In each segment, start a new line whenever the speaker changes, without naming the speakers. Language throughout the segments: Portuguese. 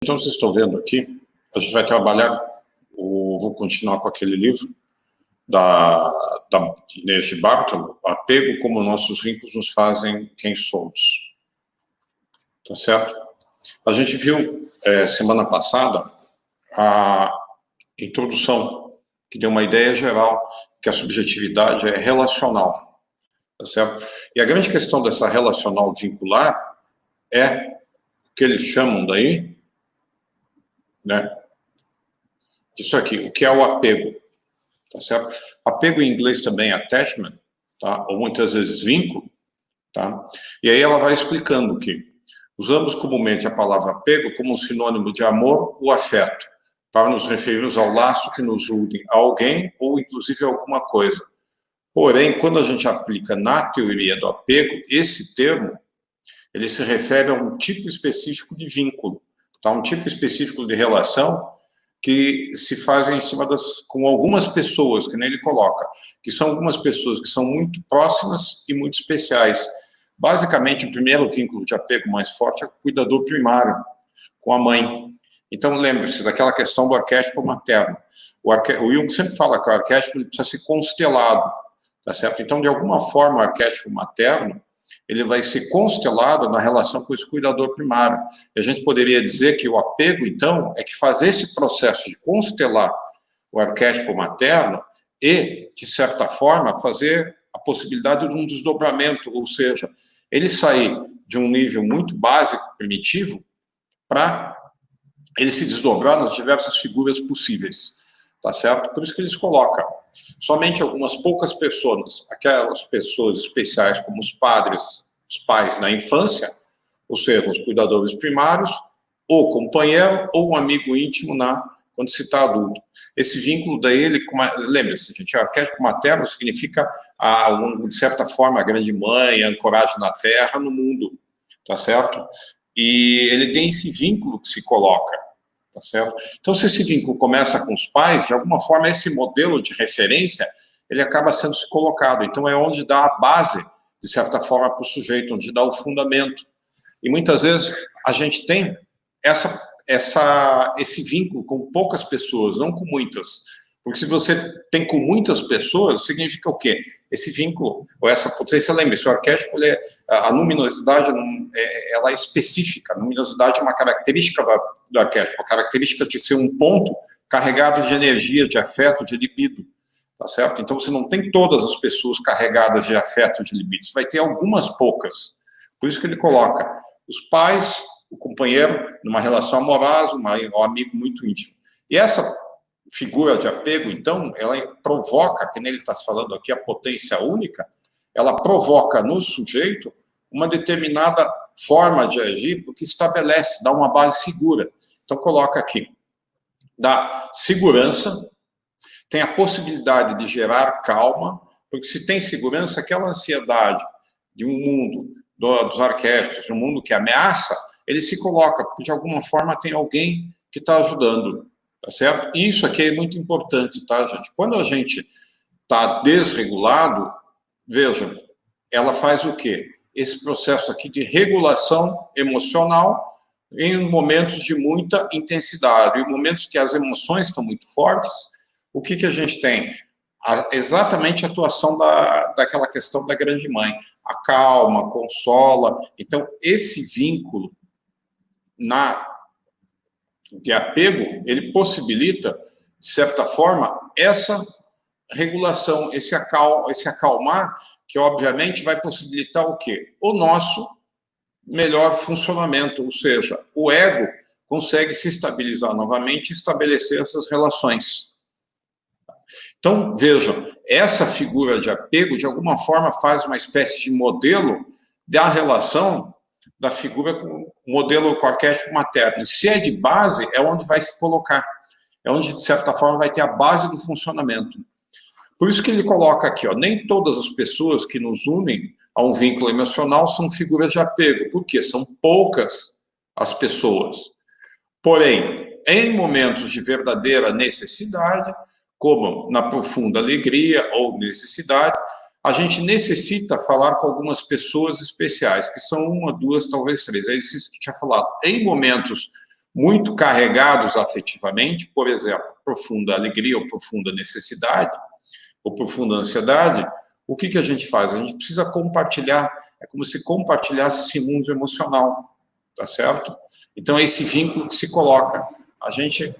Então, vocês estão vendo aqui, a gente vai trabalhar, vou continuar com aquele livro da Inês de Bartolo, Apego, como nossos vínculos nos fazem quem somos. Tá certo? A gente viu, semana passada, a introdução, que deu uma ideia geral, que a subjetividade é relacional. Tá certo? E a grande questão dessa relacional vincular é o que eles chamam daí, né? Isso aqui, o que é o apego, tá certo? Apego em inglês também é attachment, tá? Ou muitas vezes vínculo, tá? E aí ela vai explicando que usamos comumente a palavra apego como um sinônimo de amor ou afeto, para nos referirmos ao laço que nos une a alguém ou inclusive a alguma coisa. Porém, quando a gente aplica na teoria do apego, esse termo, ele se refere a um tipo específico de vínculo, tá? Um tipo específico de relação que se fazem em cima com algumas pessoas, que nem ele coloca, que são algumas pessoas que são muito próximas e muito especiais. Basicamente, o primeiro vínculo de apego mais forte é o cuidador primário, com a mãe. Então, lembre-se daquela questão do arquétipo materno. O Jung sempre fala que o arquétipo ele precisa ser constelado, tá certo? Então, de alguma forma, o arquétipo materno ele vai ser constelado na relação com esse cuidador primário. E a gente poderia dizer que o apego, então, é que fazer esse processo de constelar o arquétipo materno e, de certa forma, fazer a possibilidade de um desdobramento, ou seja, ele sair de um nível muito básico, primitivo, para ele se desdobrar nas diversas figuras possíveis, tá certo? Por isso que eles colocam somente algumas poucas pessoas, aquelas pessoas especiais como os pais na infância, ou seja, os cuidadores primários, ou companheiro, ou um amigo íntimo quando se está adulto. Esse vínculo daí, lembre-se, gente, arquétipo materno significa, de certa forma, a grande mãe, a ancoragem na terra, no mundo, tá certo? E ele tem esse vínculo que se coloca, tá certo? Então, se esse vínculo começa com os pais, de alguma forma, esse modelo de referência, ele acaba sendo se colocado. Então, é onde dá a base, de certa forma, para o sujeito, onde dá o fundamento. E, muitas vezes, a gente tem esse vínculo com poucas pessoas, não com muitas. Porque se você tem com muitas pessoas, significa o quê? Esse vínculo, ou essa potência, lembre-se, o arquétipo, a luminosidade, ela é específica. A luminosidade é uma característica do arquétipo, a característica de ser um ponto carregado de energia, de afeto, de libido, tá certo? Então, você não tem todas as pessoas carregadas de afeto, de libido, você vai ter algumas poucas. Por isso que ele coloca os pais, o companheiro, numa relação amorosa, um amigo muito íntimo. E essa figura de apego, então, ela provoca, que nem ele está falando aqui, a potência única, ela provoca no sujeito uma determinada forma de agir, porque estabelece, dá uma base segura. Então, coloca aqui, dá segurança, tem a possibilidade de gerar calma, porque se tem segurança, aquela ansiedade de um mundo, dos arquétipos, de um mundo que ameaça, ele se coloca, porque de alguma forma tem alguém que está ajudando. Tá certo? Isso aqui é muito importante, tá, gente? Quando a gente está desregulado, vejam, ela faz o quê? Esse processo aqui de regulação emocional em momentos de muita intensidade, em momentos que as emoções estão muito fortes, o que a gente tem? Exatamente a atuação daquela questão da grande mãe. Acalma, consola. Então, esse vínculo de apego, ele possibilita, de certa forma, essa regulação, esse acalmar, que obviamente vai possibilitar o quê? O nosso melhor funcionamento, ou seja, o ego consegue se estabilizar novamente e estabelecer essas relações. Então, vejam, essa figura de apego, de alguma forma, faz uma espécie de modelo da relação da figura com o modelo com o arquétipo materno. E se é de base, é onde vai se colocar. É onde, de certa forma, vai ter a base do funcionamento. Por isso que ele coloca aqui, ó, nem todas as pessoas que nos unem a um vínculo emocional são figuras de apego. Por quê? São poucas as pessoas. Porém, em momentos de verdadeira necessidade, como na profunda alegria ou necessidade, a gente necessita falar com algumas pessoas especiais, que são uma, duas, talvez três. É isso que eu tinha falado. Em momentos muito carregados afetivamente, por exemplo, profunda alegria ou profunda necessidade, ou profunda ansiedade, o que a gente faz? A gente precisa compartilhar, é como se compartilhasse esse mundo emocional, tá certo? Então, é esse vínculo que se coloca. A gente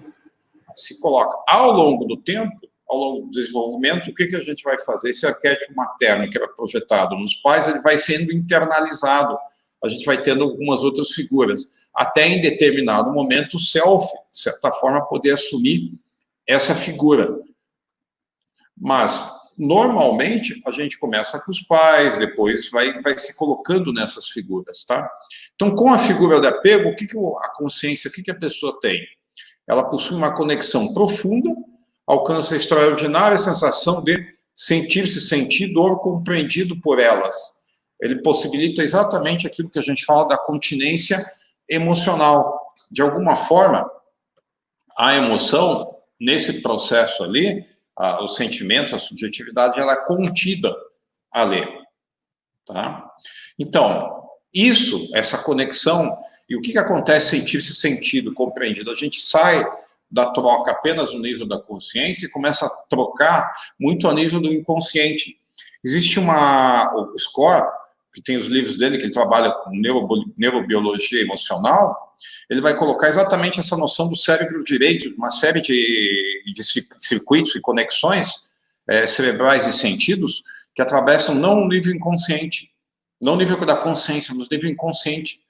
se coloca. Ao longo do tempo, ao longo do desenvolvimento, o que a gente vai fazer? Esse arquétipo materno que era projetado nos pais, ele vai sendo internalizado. A gente vai tendo algumas outras figuras. Até em determinado momento, o self, de certa forma, poder assumir essa figura. Mas, normalmente, a gente começa com os pais, depois vai se colocando nessas figuras, tá? Então, com a figura de apego, o que a consciência, o que a pessoa tem? Ela possui uma conexão profunda, alcança a extraordinária sensação de sentir-se sentido ou compreendido por elas. Ele possibilita exatamente aquilo que a gente fala da continência emocional. De alguma forma, a emoção, nesse processo ali, o sentimento, a subjetividade, ela é contida ali. Tá? Então, essa conexão, e o que acontece sentir-se sentido, compreendido? A gente sai da troca apenas no nível da consciência e começa a trocar muito a nível do inconsciente. Existe o Score, que tem os livros dele, que ele trabalha com neurobiologia emocional, ele vai colocar exatamente essa noção do cérebro direito, uma série de circuitos e conexões cerebrais e sentidos que atravessam não o nível inconsciente, não o nível da consciência, mas o nível inconsciente.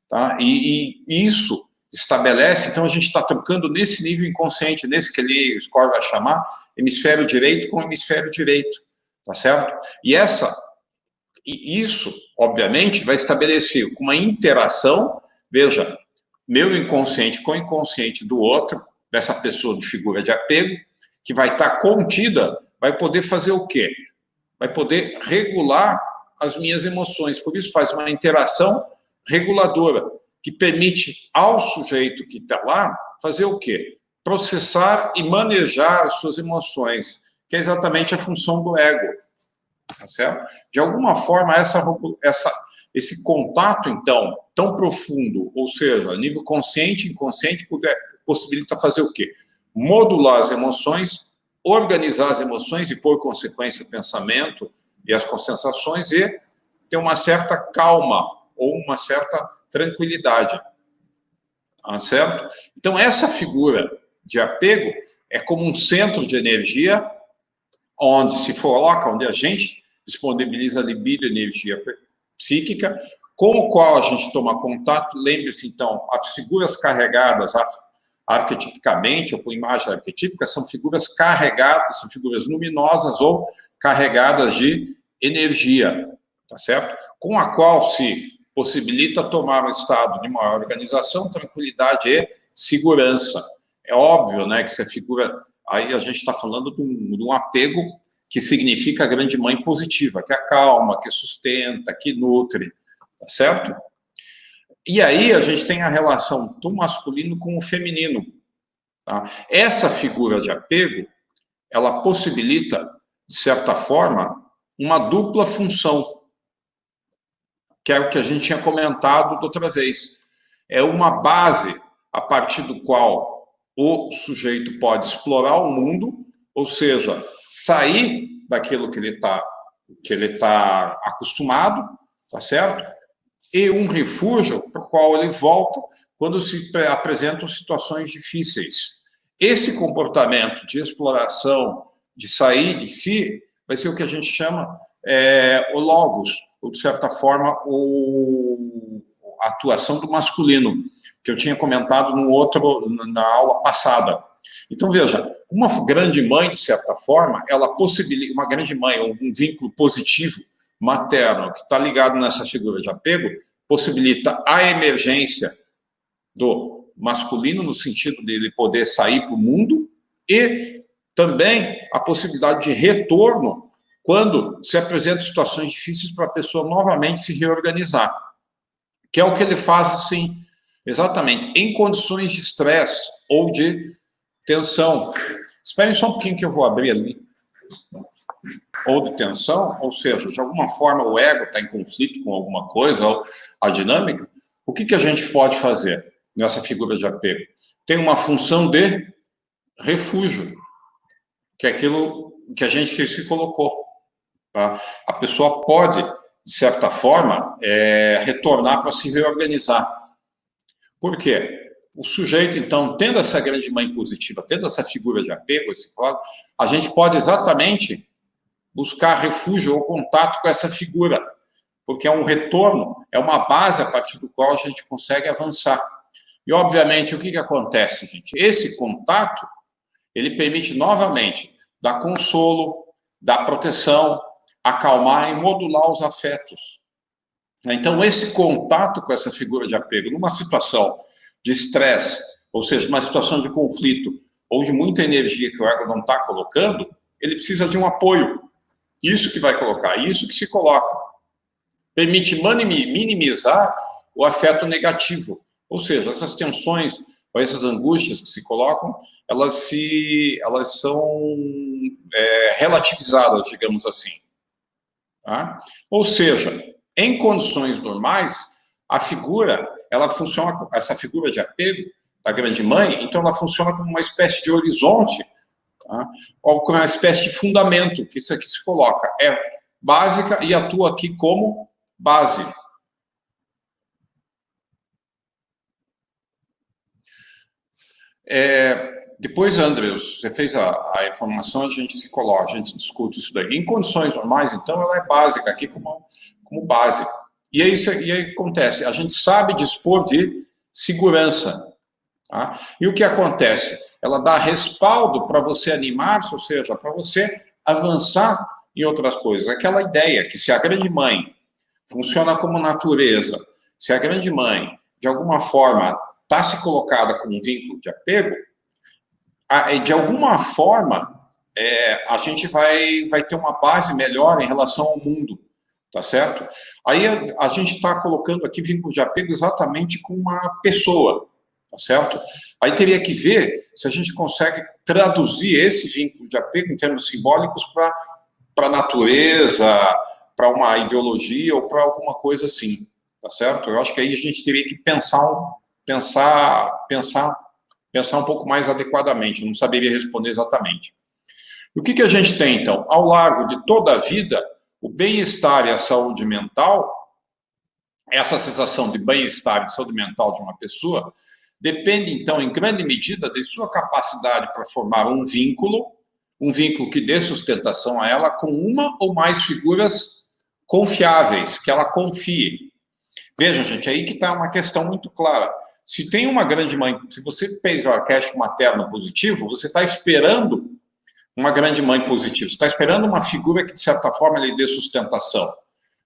Tá? E isso estabelece, então a gente está trocando nesse nível inconsciente, nesse que o Score vai chamar hemisfério direito com hemisfério direito, tá certo? E isso, obviamente, vai estabelecer uma interação, veja, meu inconsciente com o inconsciente do outro, dessa pessoa de figura de apego, que vai estar contida, vai poder fazer o quê? Vai poder regular as minhas emoções, por isso faz uma interação reguladora, que permite ao sujeito que está lá fazer o quê? Processar e manejar as suas emoções, que é exatamente a função do ego. Tá certo? De alguma forma, esse contato, então, tão profundo, ou seja, a nível consciente e inconsciente, possibilita fazer o quê? Modular as emoções, organizar as emoções e, por consequência, o pensamento e as sensações e ter uma certa calma ou uma certa tranquilidade. Tá certo? Então, essa figura de apego é como um centro de energia onde se coloca, onde a gente disponibiliza libido, energia psíquica, com o qual a gente toma contato. Lembre-se, então, as figuras carregadas arquetipicamente, ou com imagem arquetípica, são figuras carregadas, são figuras luminosas ou carregadas de energia, tá certo? Com a qual se possibilita tomar um estado de maior organização, tranquilidade e segurança. É óbvio, né, que essa figura, aí a gente está falando de um apego que significa a grande mãe positiva, que acalma, que sustenta, que nutre, tá certo? E aí a gente tem a relação do masculino com o feminino. Tá? Essa figura de apego, ela possibilita, de certa forma, uma dupla função, que é o que a gente tinha comentado da outra vez. É uma base a partir do qual o sujeito pode explorar o mundo, ou seja, sair daquilo que ele tá acostumado, tá certo? E um refúgio para o qual ele volta quando se apresentam situações difíceis. Esse comportamento de exploração, de sair de si, vai ser o que a gente chama o logos, ou, de certa forma, a atuação do masculino, que eu tinha comentado na aula passada. Então, veja, uma grande mãe, de certa forma, ela possibilita, uma grande mãe, um vínculo positivo, materno, que está ligado nessa figura de apego, possibilita a emergência do masculino, no sentido dele poder sair para o mundo, e também a possibilidade de retorno quando se apresentam situações difíceis para a pessoa novamente se reorganizar, que é o que ele faz, assim, exatamente, em condições de estresse ou de tensão. Esperem só um pouquinho que eu vou abrir ali. Ou de tensão, ou seja, de alguma forma o ego está em conflito com alguma coisa, ou a dinâmica. O que a gente pode fazer? nessa figura de apego? Tem uma função de refúgio, que é aquilo que a gente se colocou. Tá? A pessoa pode, de certa forma, retornar para se reorganizar. Por quê? O sujeito, então, tendo essa grande mãe positiva, tendo essa figura de apego, esse quadro, a gente pode exatamente buscar refúgio ou contato com essa figura, porque é um retorno, é uma base a partir do qual a gente consegue avançar. E, obviamente, o que acontece, gente? Esse contato, ele permite, novamente, dar consolo, dar proteção, acalmar e modular os afetos. Então, esse contato com essa figura de apego, numa situação de estresse, ou seja, uma situação de conflito, ou de muita energia que o ego não está colocando, ele precisa de um apoio. Isso que vai colocar, isso que se coloca. Permite minimizar o afeto negativo. Ou seja, essas tensões, ou essas angústias que se colocam, elas são relativizadas, digamos assim. Tá? Ou seja, em condições normais, a figura, ela funciona, essa figura de apego da grande mãe, então ela funciona como uma espécie de horizonte, tá? Ou como uma espécie de fundamento, que isso aqui se coloca. É básica e atua aqui como base. Depois, Andreus, você fez a informação, a gente se coloca, a gente discute isso daí. Em condições normais, então, ela é básica aqui como base. E aí acontece, a gente sabe dispor de segurança. Tá? E o que acontece? Ela dá respaldo para você animar-se, ou seja, para você avançar em outras coisas. Aquela ideia que se a grande mãe funciona como natureza, se a grande mãe, de alguma forma, está se colocada como um vínculo de apego, de alguma forma, a gente vai ter uma base melhor em relação ao mundo, tá certo? Aí a gente está colocando aqui vínculo de apego exatamente com uma pessoa, tá certo? Aí teria que ver se a gente consegue traduzir esse vínculo de apego em termos simbólicos para a natureza, para uma ideologia ou para alguma coisa assim, tá certo? Eu acho que aí a gente teria que pensar um pouco mais adequadamente, eu não saberia responder exatamente. E o que a gente tem, então? Ao largo de toda a vida, o bem-estar e a saúde mental, essa sensação de bem-estar e saúde mental de uma pessoa, depende, então, em grande medida, de sua capacidade para formar um vínculo que dê sustentação a ela com uma ou mais figuras confiáveis, que ela confie. Veja, gente, aí que está uma questão muito clara. Se tem uma grande mãe, se você fez o arquétipo materno positivo, você está esperando uma grande mãe positiva, você está esperando uma figura que, de certa forma, lhe dê sustentação,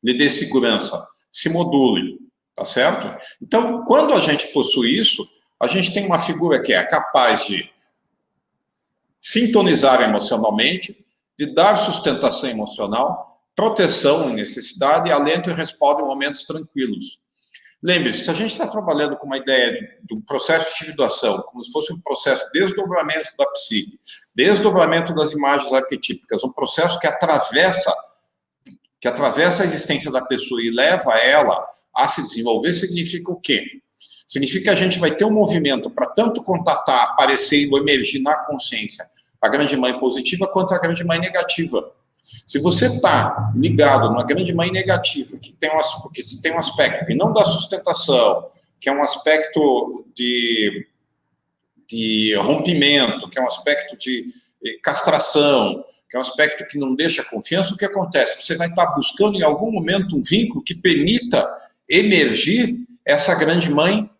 lhe dê segurança, se module, tá certo? Então, quando a gente possui isso, a gente tem uma figura que é capaz de sintonizar emocionalmente, de dar sustentação emocional, proteção em necessidade, alento e respaldo em momentos tranquilos. Lembre-se, se a gente está trabalhando com uma ideia do processo de individuação, como se fosse um processo de desdobramento da psique, desdobramento das imagens arquetípicas, um processo que atravessa a existência da pessoa e leva ela a se desenvolver, significa o quê? Significa que a gente vai ter um movimento para tanto contatar, aparecer e emergir na consciência a grande mãe positiva quanto a grande mãe negativa. Se você está ligado numa grande mãe negativa, que tem um aspecto que não dá sustentação, que é um aspecto de rompimento, que é um aspecto de castração, que é um aspecto que não deixa confiança, o que acontece? Você vai estar buscando em algum momento um vínculo que permita emergir essa grande mãe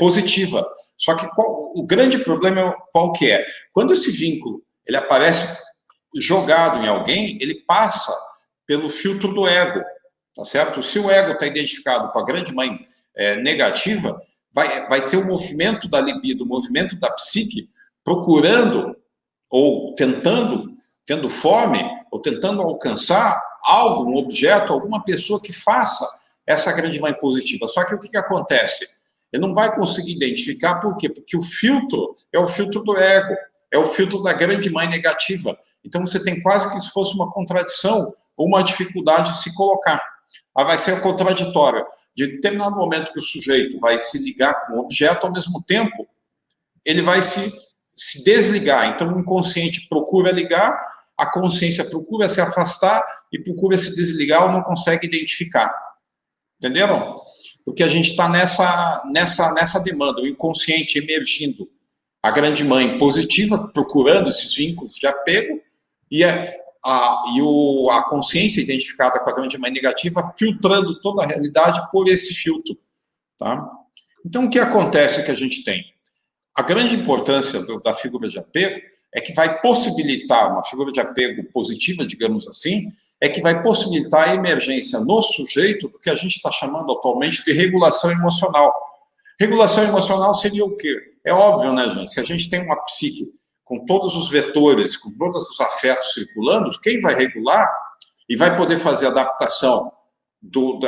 positiva. Só que o grande problema é qual que é? Quando esse vínculo ele aparece jogado em alguém, ele passa pelo filtro do ego, tá certo? Se o ego está identificado com a grande mãe negativa, vai ter o movimento da libido, o movimento da psique, procurando ou tendo fome, ou tentando alcançar algo, um objeto, alguma pessoa que faça essa grande mãe positiva. Só que o que acontece? Ele não vai conseguir identificar, por quê? Porque o filtro é o filtro do ego, é o filtro da grande mãe negativa. Então, você tem quase que se fosse uma contradição ou uma dificuldade de se colocar. Vai ser contraditório. de determinado momento que o sujeito vai se ligar com o objeto, ao mesmo tempo, ele vai se desligar. Então, o inconsciente procura ligar, a consciência procura se afastar e procura se desligar ou não consegue identificar. Entenderam? Porque a gente está nessa demanda, o inconsciente emergindo, a grande mãe positiva, procurando esses vínculos de apego, e a consciência identificada com a grande mãe negativa, filtrando toda a realidade por esse filtro. Tá? Então, o que acontece que a gente tem? A grande importância da figura de apego é que vai possibilitar, uma figura de apego positiva, digamos assim, é que vai possibilitar a emergência no sujeito do que a gente está chamando atualmente de regulação emocional. Regulação emocional seria o quê? É óbvio, né, gente? Se a gente tem uma psique com todos os vetores, com todos os afetos circulando, quem vai regular e vai poder fazer adaptação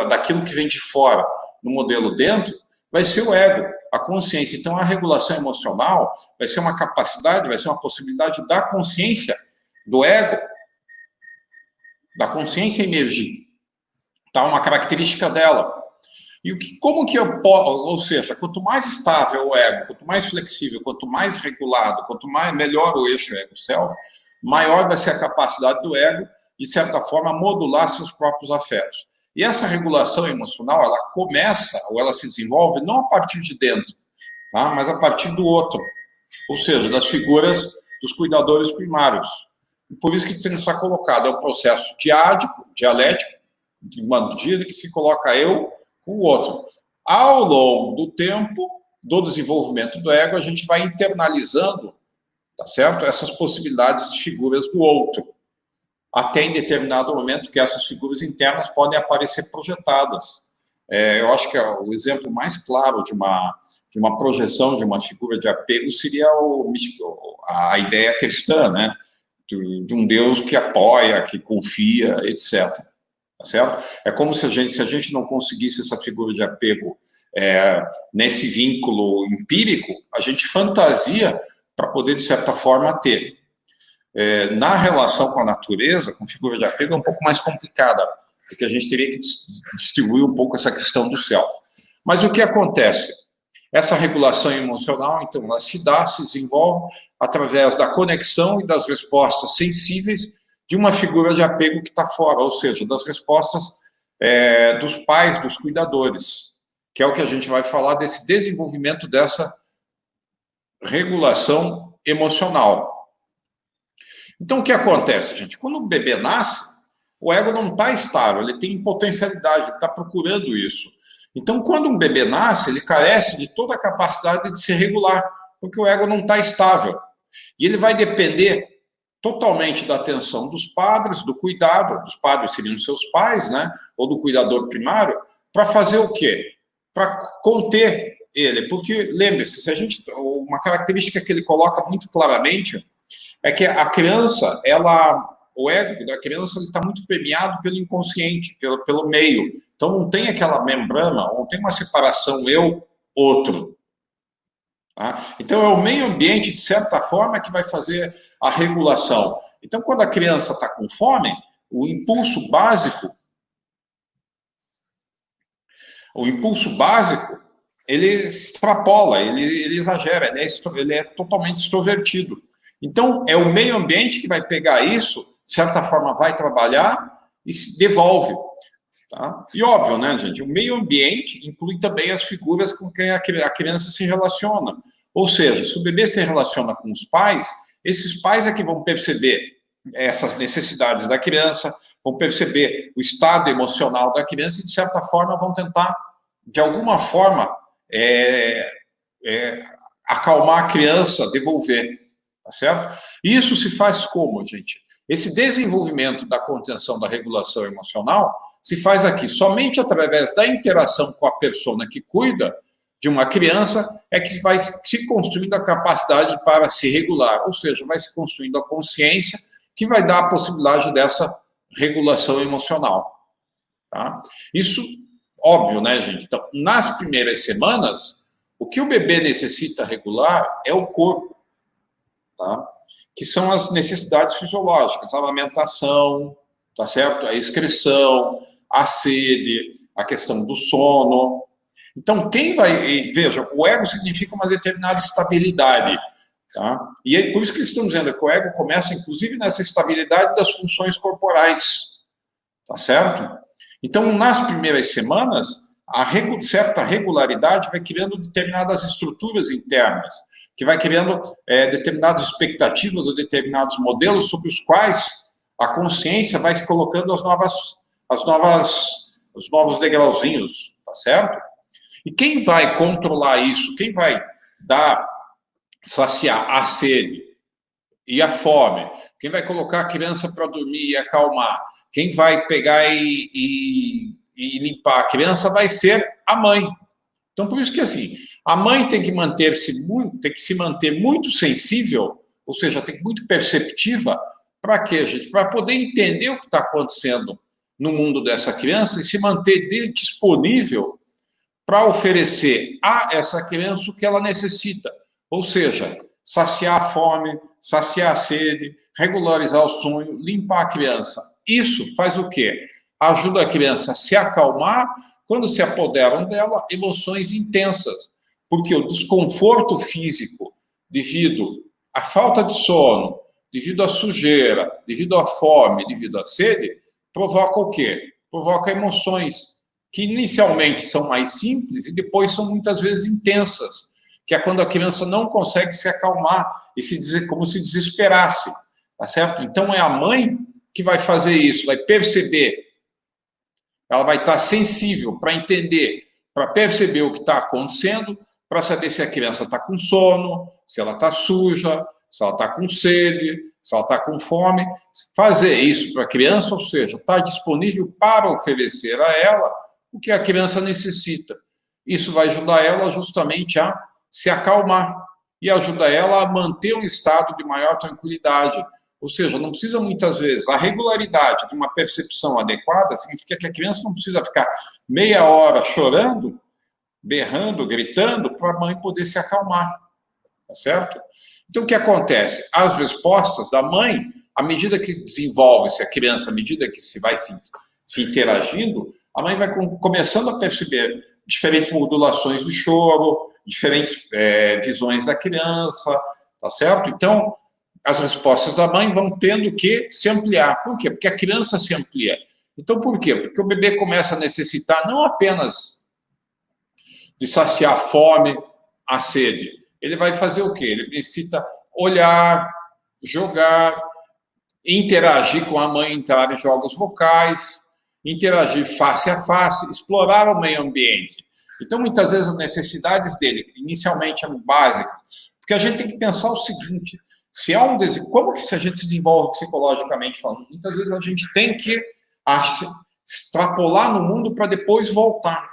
daquilo que vem de fora no modelo dentro, vai ser o ego, a consciência. Então, a regulação emocional vai ser uma capacidade, vai ser uma possibilidade da consciência, do ego, da consciência emergir. Tá? Uma característica dela. E como que eu posso, ou seja, quanto mais estável o ego, quanto mais flexível, quanto mais regulado, quanto melhor o eixo ego-self, maior vai ser a capacidade do ego, de certa forma, modular seus próprios afetos. E essa regulação emocional, ela começa, ou ela se desenvolve, não a partir de dentro, tá? Mas a partir do outro. Ou seja, das figuras dos cuidadores primários. E por isso que está colocado, é um processo dialético, de uma medida que se coloca eu com o outro. Ao longo do tempo, do desenvolvimento do ego, a gente vai internalizando, tá certo? Essas possibilidades de figuras do outro. Até em determinado momento que essas figuras internas podem aparecer projetadas. Eu acho que o exemplo mais claro de uma projeção de uma figura de apego seria a ideia cristã, né? De um Deus que apoia, que confia, etc. Tá certo? É como se a gente não conseguisse essa figura de apego nesse vínculo empírico, a gente fantasia para poder, de certa forma, ter. Na relação com a natureza, com figura de apego, é um pouco mais complicada, porque a gente teria que distribuir um pouco essa questão do self. Mas o que acontece? Essa regulação emocional, então, ela se desenvolve através da conexão e das respostas sensíveis de uma figura de apego que está fora, ou seja, das respostas dos pais, dos cuidadores, que é o que a gente vai falar desse desenvolvimento dessa regulação emocional. Então, o que acontece, gente? Quando o bebê nasce, o ego não está estável, ele tem potencialidade, ele está procurando isso. Então, quando um bebê nasce, ele carece de toda a capacidade de se regular, porque o ego não está estável. E ele vai depender totalmente da atenção dos padres, do cuidado, dos padres seriam seus pais, né? Ou do cuidador primário, para fazer o quê? Para conter ele. Porque, lembre-se, uma característica que ele coloca muito claramente é que a criança, o ego da criança está muito permeado pelo inconsciente, pelo meio. Então, não tem aquela membrana, não tem uma separação eu-outro. Tá? Então, é o meio ambiente, de certa forma, que vai fazer a regulação. Então, quando a criança está com fome, o impulso básico, ele extrapola, ele exagera, ele é totalmente extrovertido. Então, é o meio ambiente que vai pegar isso, de certa forma, vai trabalhar e se devolve. Tá? E óbvio, né, gente? O meio ambiente inclui também as figuras com quem a criança se relaciona. Ou seja, se o bebê se relaciona com os pais, esses pais é que vão perceber essas necessidades da criança, vão perceber o estado emocional da criança e, de certa forma, vão tentar, de alguma forma, acalmar a criança, devolver. Tá certo? Isso se faz como, gente? Esse desenvolvimento da contenção da regulação emocional se faz aqui somente através da interação com a persona que cuida de uma criança, é que vai se construindo a capacidade para se regular, ou seja, vai se construindo a consciência que vai dar a possibilidade dessa regulação emocional. Tá? Isso, óbvio, né, gente? Então, nas primeiras semanas, o que o bebê necessita regular é o corpo. Tá? Que são as necessidades fisiológicas, a amamentação, tá certo? A excreção, a sede, a questão do sono. Então, quem vai... Veja, o ego significa uma determinada estabilidade. Tá? E é por isso que eles estão dizendo que o ego começa, inclusive, nessa estabilidade das funções corporais. Tá certo? Então, nas primeiras semanas, certa regularidade vai criando determinadas estruturas internas, que vai criando determinadas expectativas ou determinados modelos sobre os quais a consciência vai se colocando os novos degrauzinhos, tá certo? E quem vai controlar isso? Quem vai saciar a sede e a fome? Quem vai colocar a criança para dormir e acalmar? Quem vai pegar e limpar a criança vai ser a mãe. Então, por isso que assim, a mãe tem que se manter muito sensível, ou seja, tem que muito perceptiva. Para quê, gente? Para poder entender o que está acontecendo no mundo dessa criança e se manter disponível para oferecer a essa criança o que ela necessita. Ou seja, saciar a fome, saciar a sede, regularizar o sonho, limpar a criança. Isso faz o quê? Ajuda a criança a se acalmar quando se apoderam dela emoções intensas. Porque o desconforto físico, devido à falta de sono, devido à sujeira, devido à fome, devido à sede, provoca o quê? Provoca emoções que inicialmente são mais simples e depois são muitas vezes intensas, que é quando a criança não consegue se acalmar e como se desesperasse, tá certo? Então é a mãe que vai fazer isso, vai perceber, ela vai estar sensível para entender, para perceber o que está acontecendo, para saber se a criança está com sono, se ela está suja, se ela está com sede, se ela está com fome. Fazer isso para a criança, ou seja, estar disponível para oferecer a ela o que a criança necessita. Isso vai ajudar ela justamente a se acalmar e ajuda ela a manter um estado de maior tranquilidade. Ou seja, não precisa muitas vezes, a regularidade de uma percepção adequada significa que a criança não precisa ficar meia hora chorando, berrando, gritando, para a mãe poder se acalmar, tá certo? Então, o que acontece? As respostas da mãe, à medida que desenvolve-se a criança, à medida que se vai se interagindo, a mãe vai começando a perceber diferentes modulações do choro, diferentes visões da criança, tá certo? Então, as respostas da mãe vão tendo que se ampliar. Por quê? Porque a criança se amplia. Então, por quê? Porque o bebê começa a necessitar não apenas de saciar a fome, a sede. Ele vai fazer o quê? Ele necessita olhar, jogar, interagir com a mãe, entrar em jogos vocais, interagir face a face, explorar o meio ambiente. Então, muitas vezes, as necessidades dele, que inicialmente eram básicas, porque a gente tem que pensar o seguinte, como que se a gente se desenvolve psicologicamente falando? Muitas vezes a gente tem que extrapolar no mundo para depois voltar.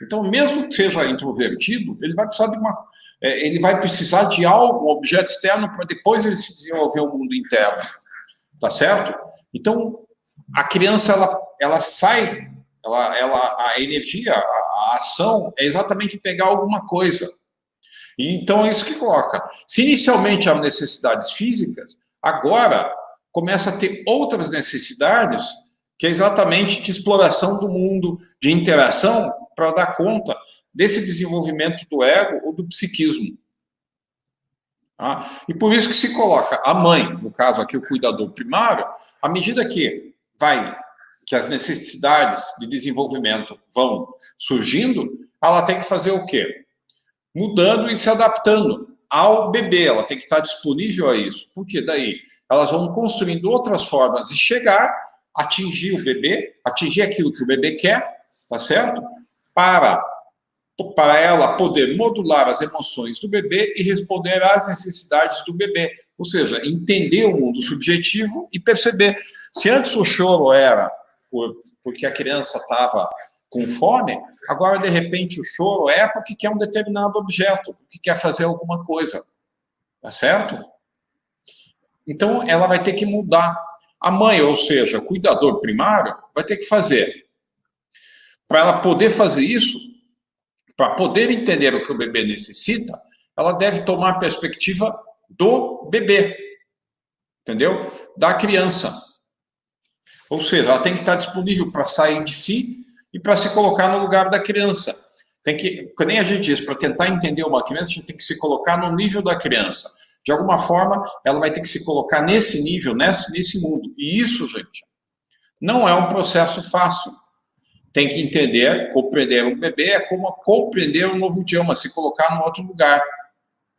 Então, mesmo que seja introvertido, ele vai precisar de algo, um objeto externo, para depois ele se desenvolver o mundo interno. Tá certo? Então, a criança, ela sai, a energia, a ação é exatamente pegar alguma coisa. E então é isso que coloca. Se inicialmente há necessidades físicas, agora começa a ter outras necessidades, que é exatamente de exploração do mundo, de interação, para dar conta desse desenvolvimento do ego ou do psiquismo. E por isso que se coloca a mãe, no caso aqui o cuidador primário, à medida que as necessidades de desenvolvimento vão surgindo, ela tem que fazer o quê? Mudando e se adaptando ao bebê, ela tem que estar disponível a isso. Porque daí elas vão construindo outras formas de chegar, atingir o bebê, atingir aquilo que o bebê quer, tá certo? Para ela poder modular as emoções do bebê e responder às necessidades do bebê. Ou seja, entender o mundo subjetivo e perceber. Se antes o choro era porque a criança estava com fome, agora, de repente, o choro é porque quer um determinado objeto, porque quer fazer alguma coisa. Tá certo? Então, ela vai ter que mudar. A mãe, ou seja, o cuidador primário, vai ter que fazer. Para ela poder fazer isso, para poder entender o que o bebê necessita, ela deve tomar a perspectiva do bebê. Entendeu? Da criança. Ou seja, ela tem que estar disponível para sair de si e para se colocar no lugar da criança. Tem que, nem a gente diz, para tentar entender uma criança, a gente tem que se colocar no nível da criança. De alguma forma, ela vai ter que se colocar nesse nível, nesse mundo. E isso, gente, não é um processo fácil. Tem que entender, compreender um bebê é como compreender um novo idioma, se colocar num outro lugar.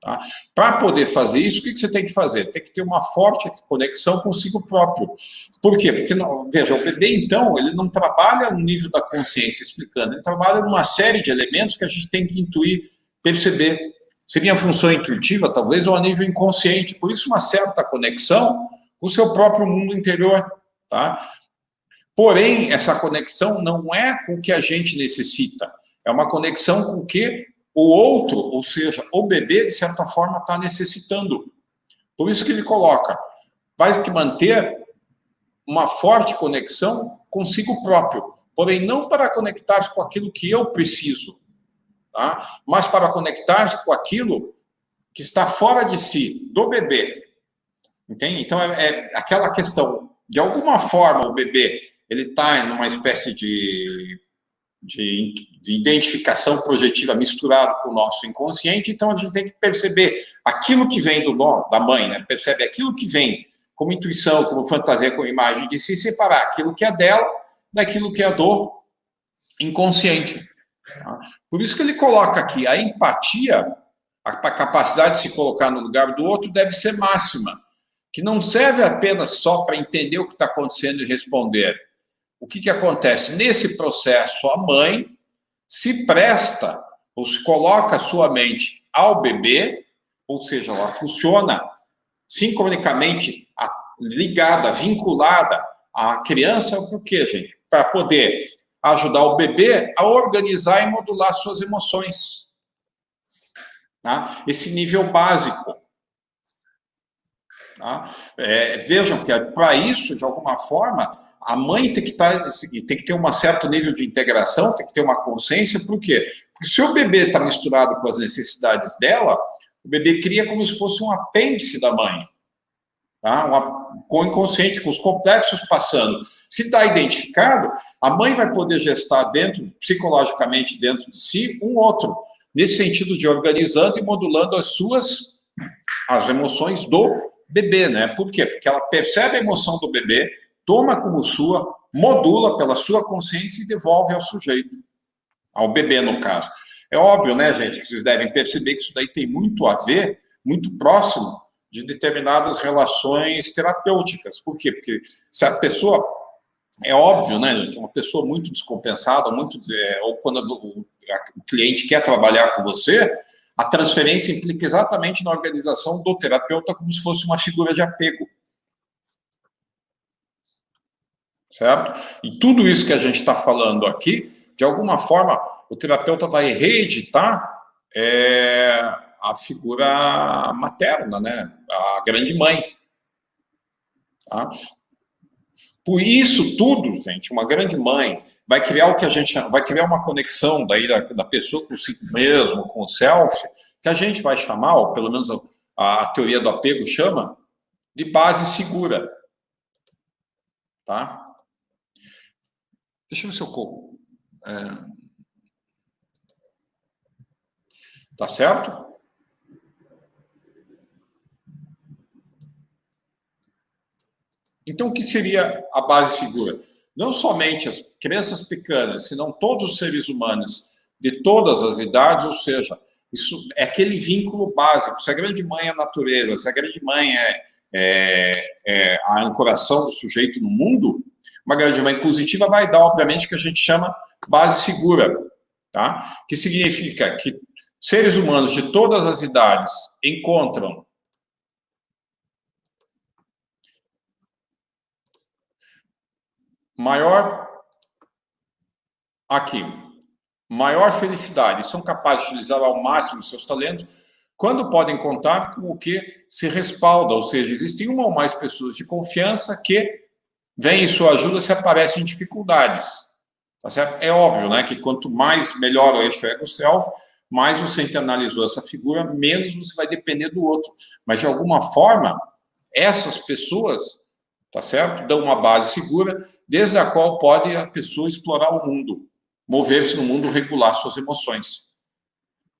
Tá? Para poder fazer isso, o que você tem que fazer? Tem que ter uma forte conexão consigo próprio. Por quê? Porque, veja, o bebê, então, ele não trabalha no nível da consciência explicando, ele trabalha numa série de elementos que a gente tem que intuir, perceber. Seria a função intuitiva, talvez, ou a nível inconsciente. Por isso, uma certa conexão com o seu próprio mundo interior. Tá? Porém, essa conexão não é com o que a gente necessita. É uma conexão com o que o outro, ou seja, o bebê, de certa forma, está necessitando. Por isso que ele coloca, vai ter que manter uma forte conexão consigo próprio, porém não para conectar-se com aquilo que eu preciso, tá? Mas para conectar-se com aquilo que está fora de si, do bebê. Entende? Então, é aquela questão, de alguma forma, o bebê ele está em uma espécie de identificação projetiva misturado com o nosso inconsciente, então a gente tem que perceber aquilo que vem da mãe, né? Percebe aquilo que vem como intuição, como fantasia, como imagem, de se separar aquilo que é dela daquilo que é do inconsciente. Tá? Por isso que ele coloca aqui, a empatia, a capacidade de se colocar no lugar do outro deve ser máxima, que não serve apenas só para entender o que está acontecendo e responder. O que acontece? Nesse processo, a mãe se presta, ou se coloca a sua mente ao bebê, ou seja, ela funciona sincronicamente ligada, vinculada à criança, por quê, gente? Para poder ajudar o bebê a organizar e modular suas emoções. Tá? Esse nível básico. Tá? Vejam que para isso, de alguma forma, a mãe tem que ter um certo nível de integração, tem que ter uma consciência, por quê? Porque se o bebê está misturado com as necessidades dela, o bebê cria como se fosse um apêndice da mãe, tá? Com o inconsciente, com os complexos passando. Se está identificado, a mãe vai poder gestar psicologicamente dentro de si, um outro, nesse sentido de organizando e modulando as emoções do bebê, né? Por quê? Porque ela percebe a emoção do bebê, toma como sua, modula pela sua consciência e devolve ao sujeito, ao bebê, no caso. É óbvio, né, gente, que vocês devem perceber que isso daí tem muito a ver, muito próximo de determinadas relações terapêuticas. Por quê? Porque se a pessoa, é óbvio, né, gente, uma pessoa muito descompensada, ou quando o cliente quer trabalhar com você, a transferência implica exatamente na organização do terapeuta como se fosse uma figura de apego. Certo? E tudo isso que a gente está falando aqui, de alguma forma, o terapeuta vai reeditar a figura materna, né? A grande mãe. Tá? Por isso tudo, gente, uma grande mãe vai criar o que a gente chama, vai criar uma conexão daí da pessoa com si mesmo, com o self, que a gente vai chamar, ou pelo menos a teoria do apego chama, de base segura. Tá? Deixa eu ver se eu... Tá certo? Então, o que seria a base segura? Não somente as crianças pequenas, senão todos os seres humanos de todas as idades, ou seja, isso é aquele básico. Se a grande mãe é a natureza, se a grande mãe é a ancoração do sujeito no mundo, uma grande mãe positiva vai dar, obviamente, o que a gente chama base segura, tá? Que significa que seres humanos de todas as idades encontram maior felicidade, são capazes de utilizar ao máximo os seus talentos, quando podem contar com o que se respalda, ou seja, existem uma ou mais pessoas de confiança que vêm em sua ajuda se aparecem dificuldades. Tá certo? É óbvio, né, que quanto mais melhor o eixo ego-self, mais você internalizou essa figura, menos você vai depender do outro. Mas, de alguma forma, essas pessoas, tá certo, dão uma base segura, desde a qual pode a pessoa explorar o mundo. mover-se no mundo, regular suas emoções.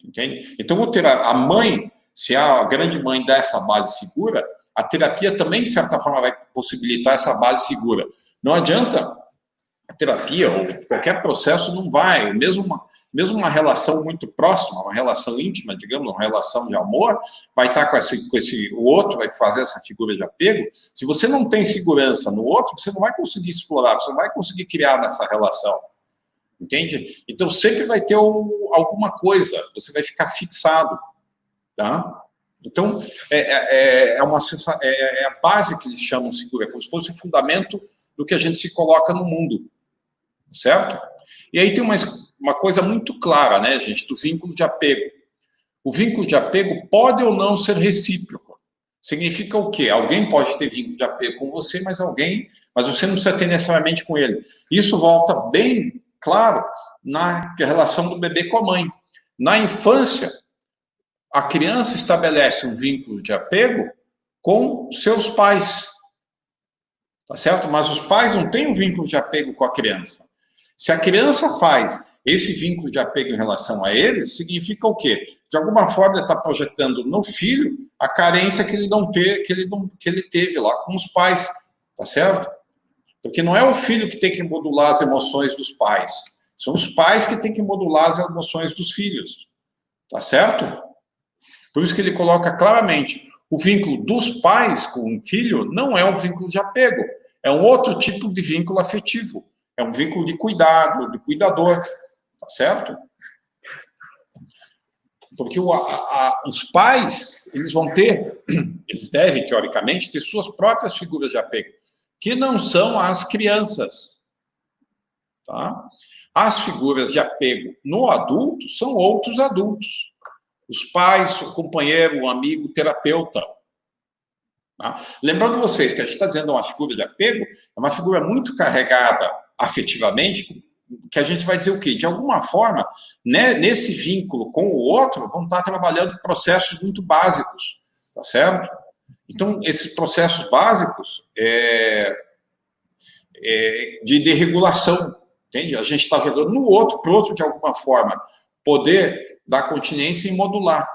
Entende? Então, a mãe, se a grande mãe dá essa base segura, a terapia também, de certa forma, vai possibilitar essa base segura. Não adianta a terapia ou qualquer processo, não vai, mesmo uma relação muito próxima, uma relação íntima, digamos, uma relação de amor, vai estar com o outro vai fazer essa figura de apego. Se você não tem segurança no outro, você não vai conseguir explorar, você não vai conseguir criar nessa relação. Entende? Então, sempre vai ter alguma coisa, você vai ficar fixado, tá? Então, é a base que eles chamam segura, é como se fosse o fundamento do que a gente se coloca no mundo, certo? E aí tem uma coisa muito clara, né, gente, do vínculo de apego. O vínculo de apego pode ou não ser recíproco. Significa o quê? Alguém pode ter vínculo de apego com você, mas você não precisa ter necessariamente com ele. Isso volta bem claro na relação do bebê com a mãe. Na infância, a criança estabelece um vínculo de apego com seus pais, tá certo? Mas os pais não têm um vínculo de apego com a criança. Se a criança faz esse vínculo de apego em relação a eles, significa o quê? De alguma forma ele está projetando no filho a carência que ele teve lá com os pais, tá certo? Porque não é o filho que tem que modular as emoções dos pais, são os pais que têm que modular as emoções dos filhos, tá certo? Por isso que ele coloca claramente, o vínculo dos pais com o filho não é um vínculo de apego, é um outro tipo de vínculo afetivo, é um vínculo de cuidado, de cuidador, tá certo? Porque os pais, eles devem, teoricamente, ter suas próprias figuras de apego, que não são as crianças, tá? As figuras de apego no adulto são outros adultos. Os pais, o companheiro, o amigo, o terapeuta. Tá? Lembrando vocês que a gente está dizendo uma figura de apego, é uma figura muito carregada afetivamente, que a gente vai dizer o quê? De alguma forma, né, nesse vínculo com o outro, vão estar trabalhando processos muito básicos, tá certo? Então, esses processos básicos de desregulação, entende? A gente está jogando no outro, para o outro, de alguma forma, poder dar continência e modular.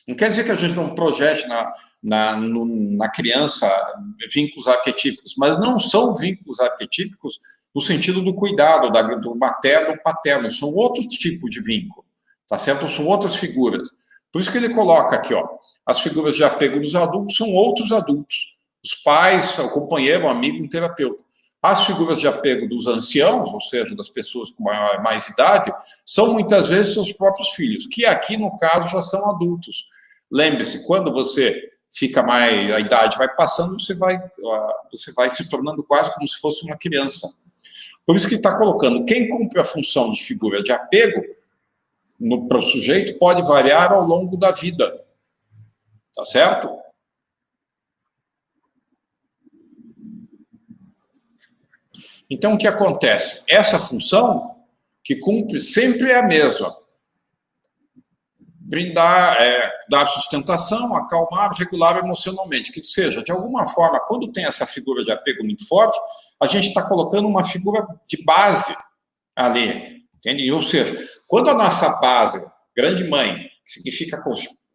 Não quer dizer que a gente não projete na criança vínculos arquetípicos, mas não são vínculos arquetípicos no sentido do cuidado, do materno ou paterno, são outros tipos de vínculo, tá certo? São outras figuras. Por isso que ele coloca aqui, ó, as figuras de apego dos adultos são outros adultos. Os pais, o companheiro, o amigo, o terapeuta. As figuras de apego dos anciãos, ou seja, das pessoas com mais idade, são muitas vezes seus próprios filhos, que aqui, no caso, já são adultos. Lembre-se, quando você fica mais, a idade vai passando, você vai se tornando quase como se fosse uma criança. Por isso que está colocando, quem cumpre a função de figura de apego para o sujeito pode variar ao longo da vida. Tá certo? Então, o que acontece? Essa função que cumpre sempre é a mesma. Brindar, dar sustentação, acalmar, regular emocionalmente. Que seja, de alguma forma, quando tem essa figura de apego muito forte, a gente está colocando uma figura de base ali. Entende? Ou seja, quando a nossa base, grande mãe, que significa...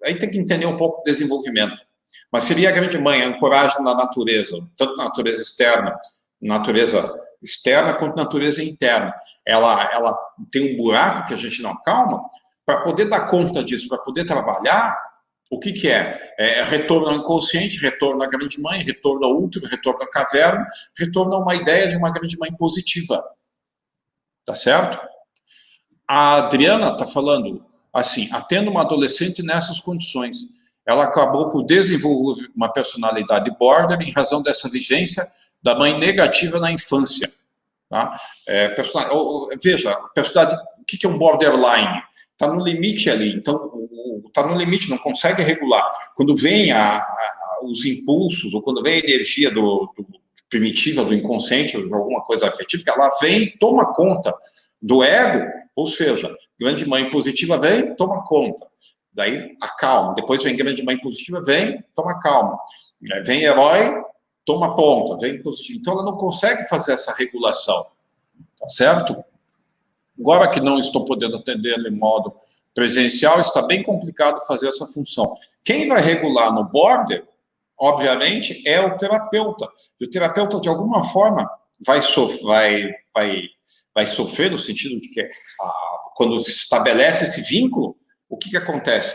Aí tem que entender um pouco o desenvolvimento. Mas seria a grande mãe, a ancoragem na natureza, tanto na natureza externa quanto natureza interna. Ela tem um buraco que a gente não acalma. Para poder dar conta disso, para poder trabalhar, o que é? Retorno ao inconsciente, retorno à grande mãe, retorno ao útero, retorno à caverna, retorno a uma ideia de uma grande mãe positiva. Tá certo? A Adriana está falando assim, atendo uma adolescente nessas condições. Ela acabou por desenvolver uma personalidade border em razão dessa vivência da mãe negativa na infância. Tá? Veja, o que é um borderline? Está no limite ali, então está no limite, não consegue regular. Quando vem os impulsos, ou quando vem a energia primitiva, do inconsciente, ou de alguma coisa arquetípica, ela vem, toma conta do ego, ou seja, grande mãe positiva vem, toma conta. Daí acalma, depois vem grande mãe positiva, vem, toma calma. Vem herói, toma conta, vem positivo. Então ela não consegue fazer essa regulação, tá certo? Agora que não estou podendo atender em modo presencial, está bem complicado fazer essa função. Quem vai regular no border, obviamente, é o terapeuta. E o terapeuta, de alguma forma, vai sofrer no sentido de que quando se estabelece esse vínculo, o que acontece?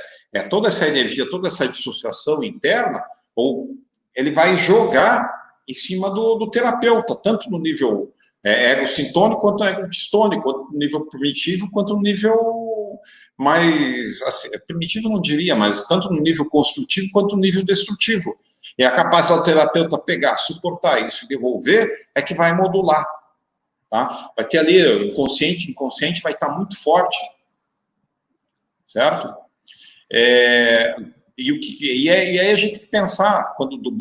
Toda essa energia, toda essa dissociação interna, ou ele vai jogar em cima do terapeuta, tanto no nível ego-sintônico, quanto no ego-distônico, quanto no nível primitivo, quanto no nível mais... Assim, primitivo não diria, mas tanto no nível construtivo, quanto no nível destrutivo. E a capacidade do terapeuta pegar, suportar isso e devolver é que vai modular. Tá? Vai ter ali, o inconsciente vai estar muito forte. Certo? E aí a gente tem que pensar, quando do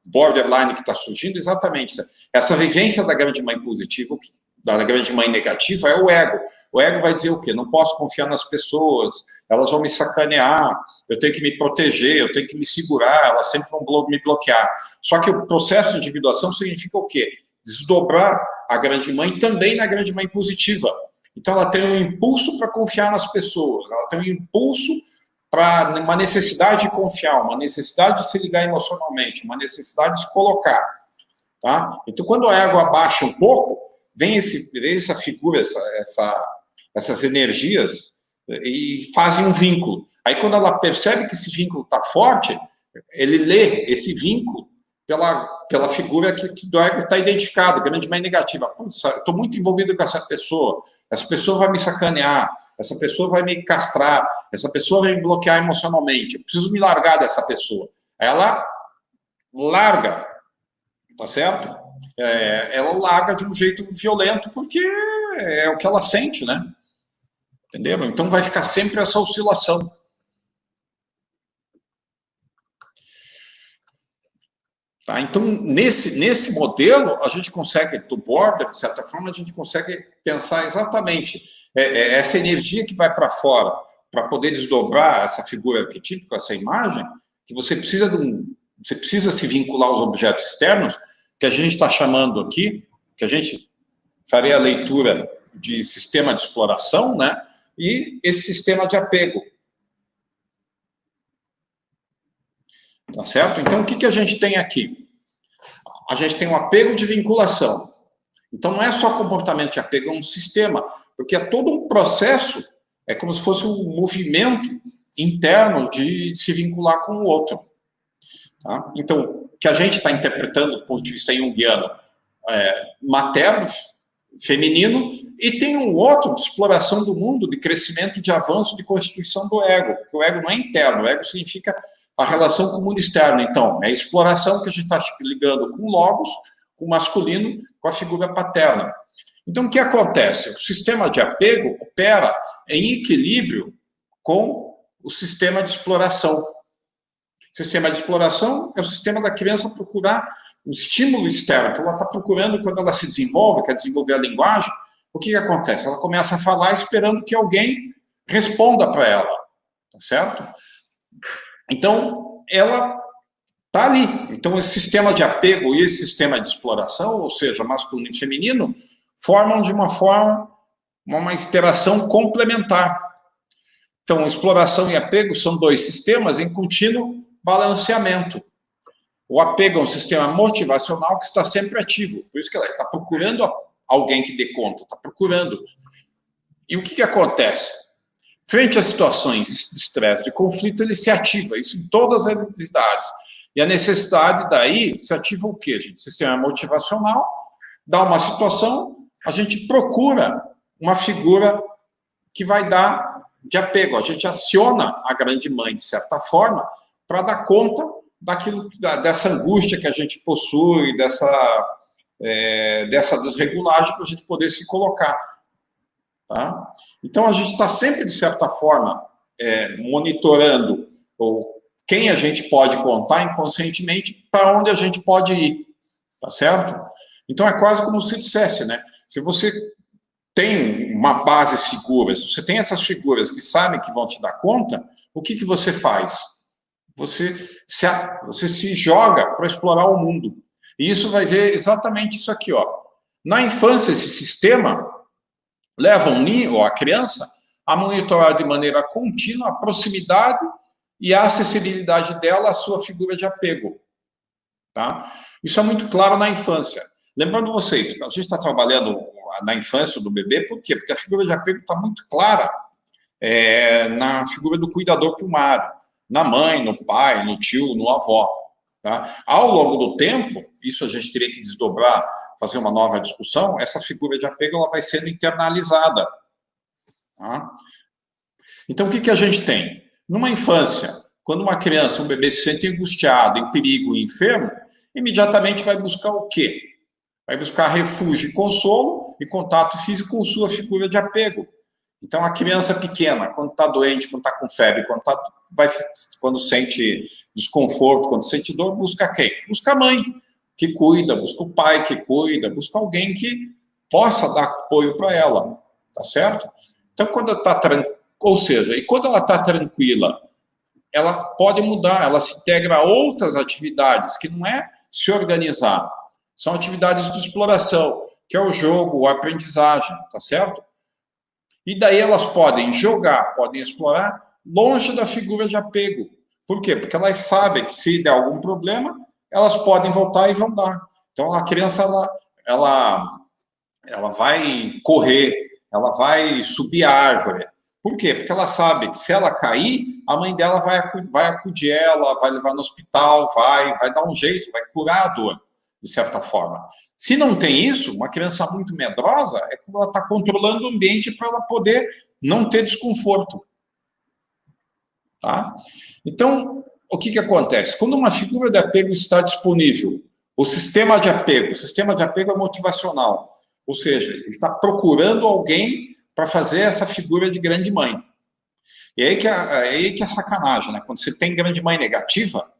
borderline que está surgindo, exatamente essa vivência da grande mãe positiva, da grande mãe negativa, é o ego. O ego vai dizer o quê? Não posso confiar nas pessoas, elas vão me sacanear, eu tenho que me proteger, eu tenho que me segurar, elas sempre vão me bloquear. Só que o processo de individuação significa o quê? Desdobrar a grande mãe também na grande mãe positiva. Então, ela tem um impulso para confiar nas pessoas, ela tem um impulso para uma necessidade de confiar, uma necessidade de se ligar emocionalmente, uma necessidade de se colocar. Tá? Então, quando a ego abaixa um pouco, vem essa figura, essas energias e fazem um vínculo. Aí, quando ela percebe que esse vínculo está forte, ele lê esse vínculo pela figura que do ego está identificado, grande mãe negativa. Estou muito envolvido com essa pessoa vai me sacanear, essa pessoa vai me castrar, essa pessoa vai me bloquear emocionalmente, eu preciso me largar dessa pessoa. Ela larga, tá certo? Ela larga de um jeito violento, porque é o que ela sente, né? Entendeu? Então vai ficar sempre essa oscilação. Tá? Então, nesse modelo, a gente consegue, do border, de certa forma, a gente consegue pensar exatamente essa energia que vai para fora, para poder desdobrar essa figura arquetípica, essa imagem, que você precisa se vincular aos objetos externos, que a gente está chamando aqui, que a gente faria a leitura de sistema de exploração, né? E esse sistema de apego. Tá certo? Então, o que a gente tem aqui? A gente tem um apego de vinculação. Então, não é só comportamento de apego, é um sistema, porque é todo um processo, é como se fosse um movimento interno de se vincular com o outro. Tá? Então, o que a gente está interpretando do ponto de vista junguiano, materno, feminino, e tem um outro de exploração do mundo, de crescimento, de avanço, de constituição do ego, porque o ego não é interno, o ego significa a relação com o mundo externo. Então, é a exploração que a gente está ligando com o logos, com o masculino, com a figura paterna. Então, o que acontece? O sistema de apego opera em equilíbrio com o sistema de exploração. O sistema de exploração é o sistema da criança procurar um estímulo externo. Então, ela está procurando, quando ela se desenvolve, quer desenvolver a linguagem, o que acontece? Ela começa a falar esperando que alguém responda para ela. Tá certo? Então, ela está ali. Então, esse sistema de apego e esse sistema de exploração, ou seja, masculino e feminino, formam de uma forma uma interação complementar. Então, exploração e apego são dois sistemas em contínuo balanceamento. O apego é um sistema motivacional que está sempre ativo. Por isso que ela está procurando alguém que dê conta, está procurando. E o que acontece? Frente a situações de estresse, de conflito, ele se ativa, isso em todas as necessidades. E a necessidade daí se ativa o quê, gente? Sistema motivacional, dá uma situação, a gente procura uma figura que vai dar de apego. A gente aciona a grande mãe, de certa forma, para dar conta dessa angústia que a gente possui, dessa desregulagem, para a gente poder se colocar. Tá? Então, a gente está sempre, de certa forma, monitorando quem a gente pode contar inconscientemente para onde a gente pode ir. Tá certo? Então, é quase como se dissesse, né? Se você tem uma base segura, se você tem essas figuras que sabem que vão te dar conta, o que você faz? Você se joga para explorar o mundo. E isso vai ver exatamente isso aqui, ó. Na infância, esse sistema levam ou a criança a monitorar de maneira contínua a proximidade e a acessibilidade dela à sua figura de apego. Tá? Isso é muito claro na infância. Lembrando vocês, a gente está trabalhando na infância do bebê, por quê? Porque a figura de apego está muito clara na figura do cuidador primário, na mãe, no pai, no tio, no avó. Tá? Ao longo do tempo, isso a gente teria que desdobrar, fazer uma nova discussão, essa figura de apego ela vai sendo internalizada. Tá? Então, o que a gente tem? Numa infância, quando uma criança, um bebê se sente angustiado, em perigo e enfermo, imediatamente vai buscar o quê? Vai buscar refúgio e consolo e contato físico com sua figura de apego. Então, a criança pequena, quando está doente, quando está com febre, quando sente desconforto, quando sente dor, busca quem? Busca a mãe, que cuida, busca o pai que cuida, busca alguém que possa dar apoio para ela, tá certo? Então, quando ela está tranquila, ou seja, e quando ela está tranquila, ela pode mudar, ela se integra a outras atividades, que não é se organizar, são atividades de exploração, que é o jogo, a aprendizagem, tá certo? E daí elas podem jogar, podem explorar, longe da figura de apego. Por quê? Porque elas sabem que se der algum problema, elas podem voltar e vão dar. Então, a criança, ela vai correr, ela vai subir a árvore. Por quê? Porque ela sabe que se ela cair, a mãe dela vai acudir ela, vai levar no hospital, vai dar um jeito, vai curar a dor, de certa forma. Se não tem isso, uma criança muito medrosa é como ela está controlando o ambiente para ela poder não ter desconforto. Tá? Então, o que acontece? Quando uma figura de apego está disponível, o sistema de apego é motivacional, ou seja, ele está procurando alguém para fazer essa figura de grande mãe. E aí que é sacanagem, né? Quando você tem grande mãe negativa,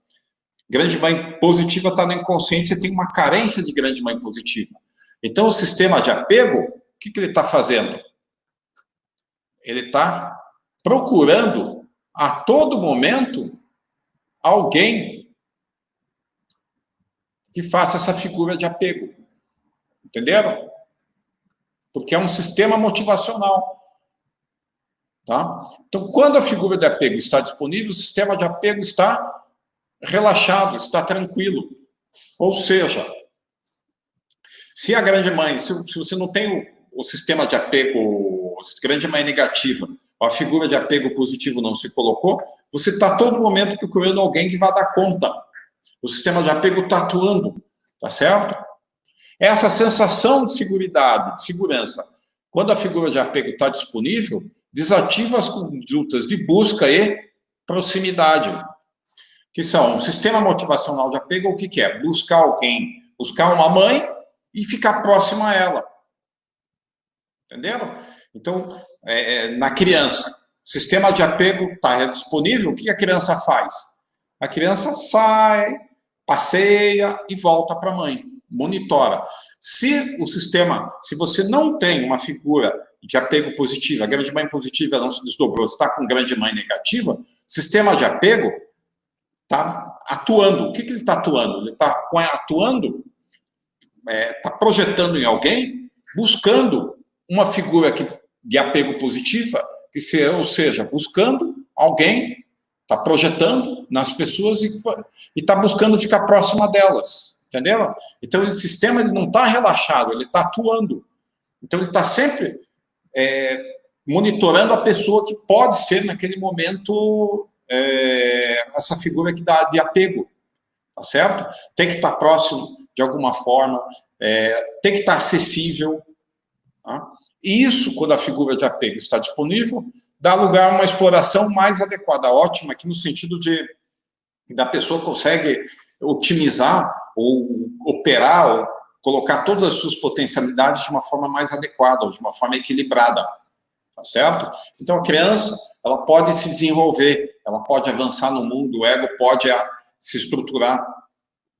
grande mãe positiva está no inconsciente, você tem uma carência de grande mãe positiva. Então, o sistema de apego, o que ele está fazendo? Ele está procurando, a todo momento, alguém que faça essa figura de apego. Entenderam? Porque é um sistema motivacional. Tá? Então, quando a figura de apego está disponível, o sistema de apego está relaxado, está tranquilo. Ou seja, se a grande mãe, se você não tem o sistema de apego, grande mãe negativa, a figura de apego positivo não se colocou, você está a todo momento procurando alguém que vá dar conta. O sistema de apego está atuando, tá certo? Essa sensação de segurança, quando a figura de apego está disponível, desativa as condutas de busca e proximidade, que são o sistema motivacional de apego. O que é? Buscar alguém, buscar uma mãe e ficar próximo a ela. Entenderam? Então, na criança, o sistema de apego está disponível, o que a criança faz? A criança sai, passeia e volta para a mãe, monitora. Se você não tem uma figura de apego positiva, a grande mãe positiva não se desdobrou, você está com grande mãe negativa, o sistema de apego está atuando. O que ele está atuando? Ele está atuando, está projetando em alguém, buscando uma figura de apego positiva, ou seja, buscando alguém, está projetando nas pessoas e está buscando ficar próxima delas. Entenderam? Então, o sistema não está relaxado, ele está atuando. Então, ele está sempre monitorando a pessoa que pode ser, naquele momento, essa figura que dá de apego, tá certo? Tem que estar próximo de alguma forma, tem que estar acessível. Tá? E isso, quando a figura de apego está disponível, dá lugar a uma exploração mais adequada, ótima, aqui no sentido da pessoa consegue otimizar ou operar, ou colocar todas as suas potencialidades de uma forma mais adequada, de uma forma equilibrada, tá certo? Então, a criança, ela pode se desenvolver, ela pode avançar no mundo, o ego pode se estruturar,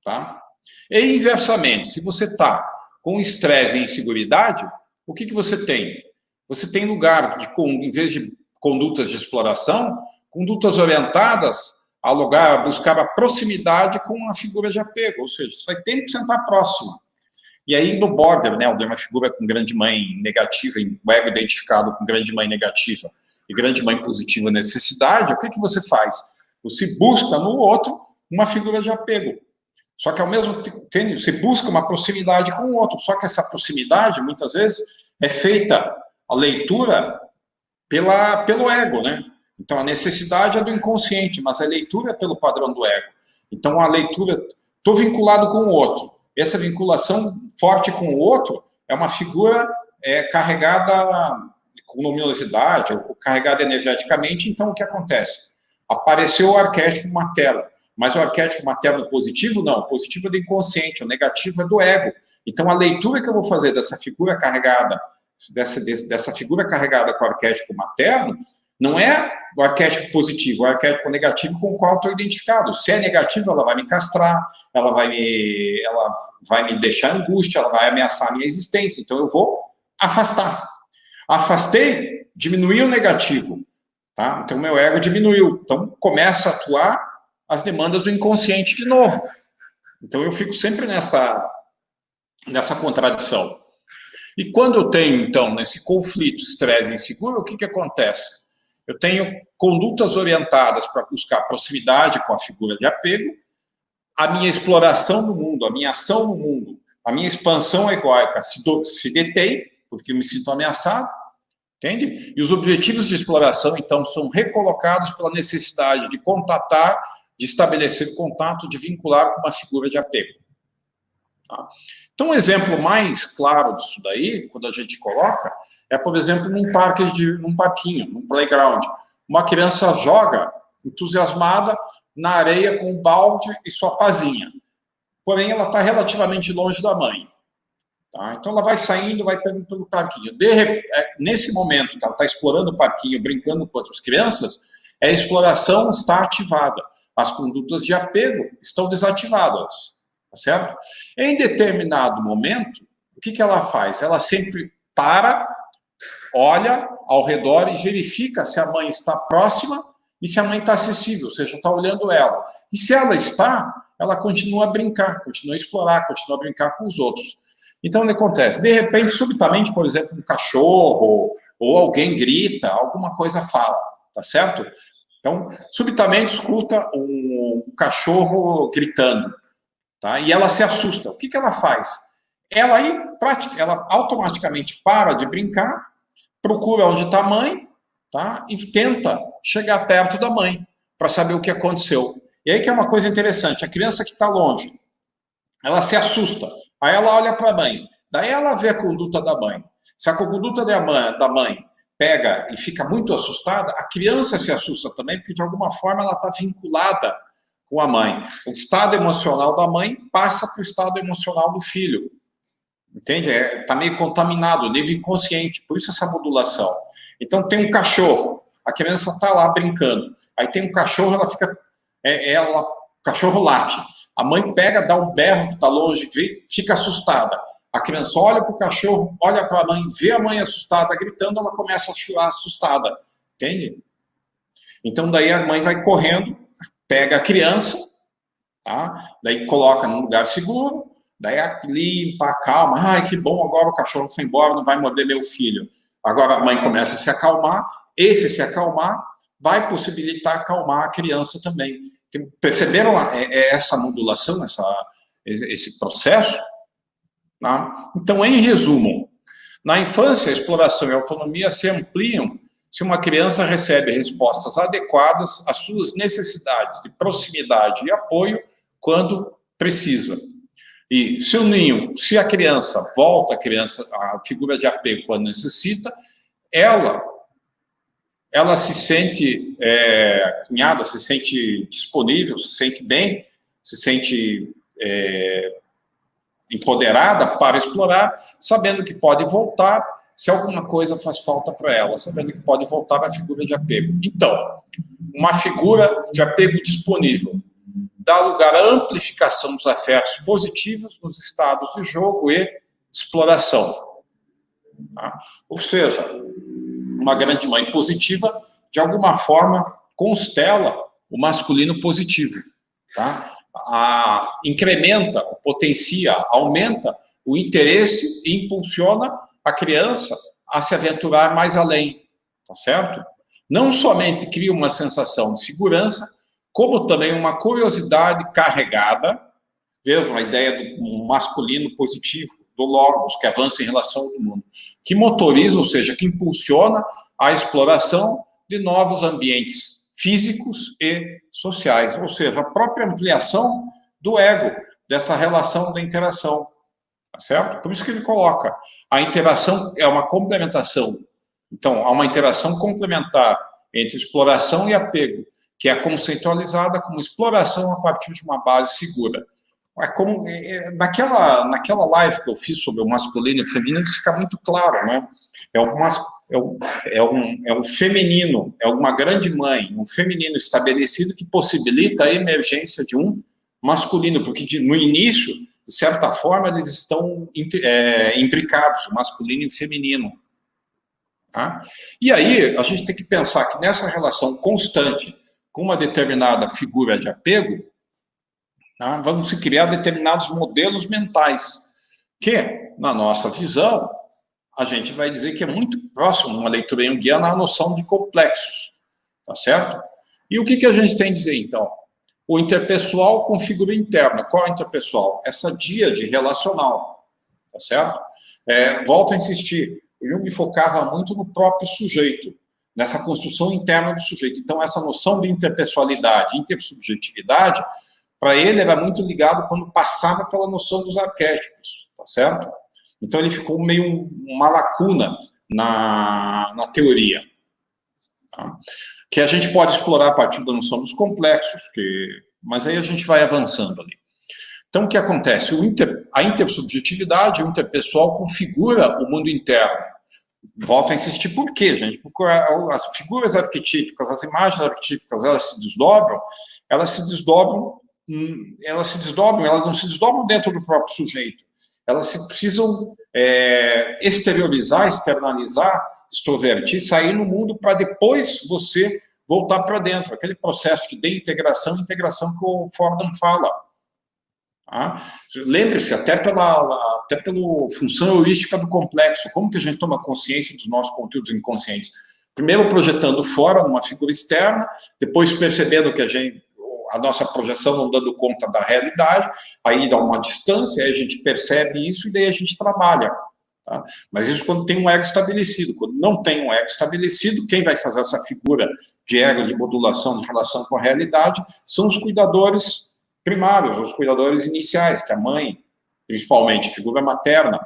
tá? E, inversamente, se você está com estresse e inseguridade, o que você tem? Você tem lugar, em vez de condutas de exploração, condutas orientadas a buscar a proximidade com a figura de apego, ou seja, você vai sempre sentar próximo. E aí, no border, né, alguém é uma figura com grande mãe negativa, o ego identificado com grande mãe negativa e grande mãe positiva necessidade, o que você faz? Você busca no outro uma figura de apego. Só que, ao mesmo tempo, você busca uma proximidade com o outro. Só que essa proximidade, muitas vezes, é feita a leitura pelo ego, né? Então, a necessidade é do inconsciente, mas a leitura é pelo padrão do ego. Então, a leitura... Estou vinculado com o outro. Essa vinculação forte com o outro é uma figura carregada com luminosidade, ou carregada energeticamente. Então, o que acontece? Apareceu o arquétipo materno. Mas o arquétipo materno positivo, não. O positivo é do inconsciente, o negativo é do ego. Então, a leitura que eu vou fazer dessa figura carregada, dessa figura carregada com o arquétipo materno, não é o arquétipo positivo, é o arquétipo negativo com o qual estou identificado. Se é negativo, ela vai me castrar, ela vai me deixar angústia, ela vai ameaçar a minha existência. Então, eu vou afastar. Afastei, diminuiu o negativo. Tá? Então, meu ego diminuiu. Então, começa a atuar as demandas do inconsciente de novo. Então, eu fico sempre nessa contradição. E quando eu tenho, então, nesse conflito, estresse inseguro, o que acontece? Eu tenho condutas orientadas para buscar proximidade com a figura de apego, a minha exploração no mundo, a minha ação no mundo, a minha expansão egóica se detém, porque eu me sinto ameaçado, entende? E os objetivos de exploração, então, são recolocados pela necessidade de contatar, de estabelecer contato, de vincular com uma figura de apego. Tá? Então, um exemplo mais claro disso daí, quando a gente coloca, é, por exemplo, num parquinho, num playground. Uma criança joga, entusiasmada, na areia com um balde e sua pazinha. Porém, ela está relativamente longe da mãe. Tá? Então, ela vai saindo, vai pelo parquinho. Nesse momento que ela está explorando o parquinho, brincando com outras crianças, a exploração está ativada. As condutas de apego estão desativadas. Tá certo? Em determinado momento, o que ela faz? Ela sempre para, olha ao redor e verifica se a mãe está próxima e se a mãe está acessível, ou seja, está olhando ela. E se ela está, ela continua a brincar, continua a explorar, continua a brincar com os outros. Então, o que acontece? De repente, subitamente, por exemplo, um cachorro ou alguém grita, alguma coisa fala, tá certo? Então, subitamente, escuta um cachorro gritando, tá? E ela se assusta. O que ela faz? Ela automaticamente para de brincar, procura onde está a mãe, tá? E tenta chegar perto da mãe para saber o que aconteceu. E aí que é uma coisa interessante, a criança que está longe, ela se assusta, aí ela olha para a mãe, daí ela vê a conduta da mãe. Se a conduta da mãe pega e fica muito assustada, a criança se assusta também, porque de alguma forma ela está vinculada com a mãe. O estado emocional da mãe passa para o estado emocional do filho. Entende? Está meio contaminado, nível inconsciente, por isso essa modulação. Então, tem um cachorro, a criança está lá brincando, aí tem um cachorro, ela fica... o cachorro late. A mãe pega, dá um berro que está longe, fica assustada. A criança olha para o cachorro, olha para a mãe, vê a mãe assustada, gritando, ela começa a chorar assustada. Entende? Então, daí a mãe vai correndo, pega a criança, tá? Daí coloca num lugar seguro, daí limpa, acalma. Ai, que bom, agora o cachorro foi embora, não vai morder meu filho. Agora a mãe começa a se acalmar, esse se acalmar vai possibilitar acalmar a criança também. Perceberam essa modulação, esse processo? Tá? Então, em resumo, na infância, a exploração e a autonomia se ampliam se uma criança recebe respostas adequadas às suas necessidades de proximidade e apoio quando precisa. E se a criança volta a figura de apego quando necessita, ela se sente cunhada, se sente disponível, se sente bem, se sente empoderada para explorar, sabendo que pode voltar se alguma coisa faz falta para ela, sabendo que pode voltar à figura de apego. Então, uma figura de apego disponível dá lugar à amplificação dos afetos positivos nos estados de jogo e exploração. Tá? Ou seja, uma grande mãe positiva, de alguma forma, constela o masculino positivo. Tá? Incrementa, potencia, aumenta O interesse impulsiona a criança a se aventurar mais além, tá certo? Não somente cria uma sensação de segurança, como também uma curiosidade carregada, veja a ideia do masculino positivo, do logos, que avança em relação ao mundo, que motoriza, ou seja, que impulsiona a exploração de novos ambientes físicos e sociais, ou seja, a própria ampliação do ego, dessa relação da interação, tá certo? Por isso que ele coloca, a interação é uma complementação. Então, há uma interação complementar entre exploração e apego, que é conceitualizada como exploração a partir de uma base segura. Como, naquela live que eu fiz sobre o masculino e o feminino, isso fica muito claro, né? É um feminino, é uma grande mãe, um feminino estabelecido que possibilita a emergência de um masculino, porque no início, de certa forma, eles estão imbricados, o masculino e o feminino. Tá? E aí, a gente tem que pensar que nessa relação constante com uma determinada figura de apego, tá? Vamos se criar determinados modelos mentais, que, na nossa visão, a gente vai dizer que é muito próximo, numa leitura junguiana, à noção de complexos, tá certo? E o que a gente tem a dizer, então? O interpessoal com figura interna. Qual é o interpessoal? Essa díade relacional, tá certo? Volto a insistir, o Jung focava muito no próprio sujeito, nessa construção interna do sujeito. Então, essa noção de interpessoalidade, intersubjetividade, para ele era muito ligado quando passava pela noção dos arquétipos, tá certo? Então, ele ficou meio uma lacuna na teoria, tá? Que a gente pode explorar a partir da noção dos complexos, mas aí a gente vai avançando ali. Então, o que acontece? A intersubjetividade, o interpessoal, configura o mundo interno. Volto a insistir, por quê, gente? Porque as figuras arquetípicas, as imagens arquetípicas, elas não se desdobram dentro do próprio sujeito. Elas precisam exteriorizar, externalizar, extrovertir, sair no mundo para depois você voltar para dentro. Aquele processo de integração que o Fordham fala. Tá? Lembre-se, até pela função heurística do complexo, como que a gente toma consciência dos nossos conteúdos inconscientes? Primeiro projetando fora, numa figura externa, depois percebendo que a nossa projeção não dando conta da realidade, aí dá uma distância, aí a gente percebe isso e daí a gente trabalha. Tá? Mas isso quando tem um ego estabelecido. Quando não tem um ego estabelecido, quem vai fazer essa figura de ego, de modulação, de relação com a realidade, são os cuidadores primários, os cuidadores iniciais, que é a mãe, principalmente, figura materna.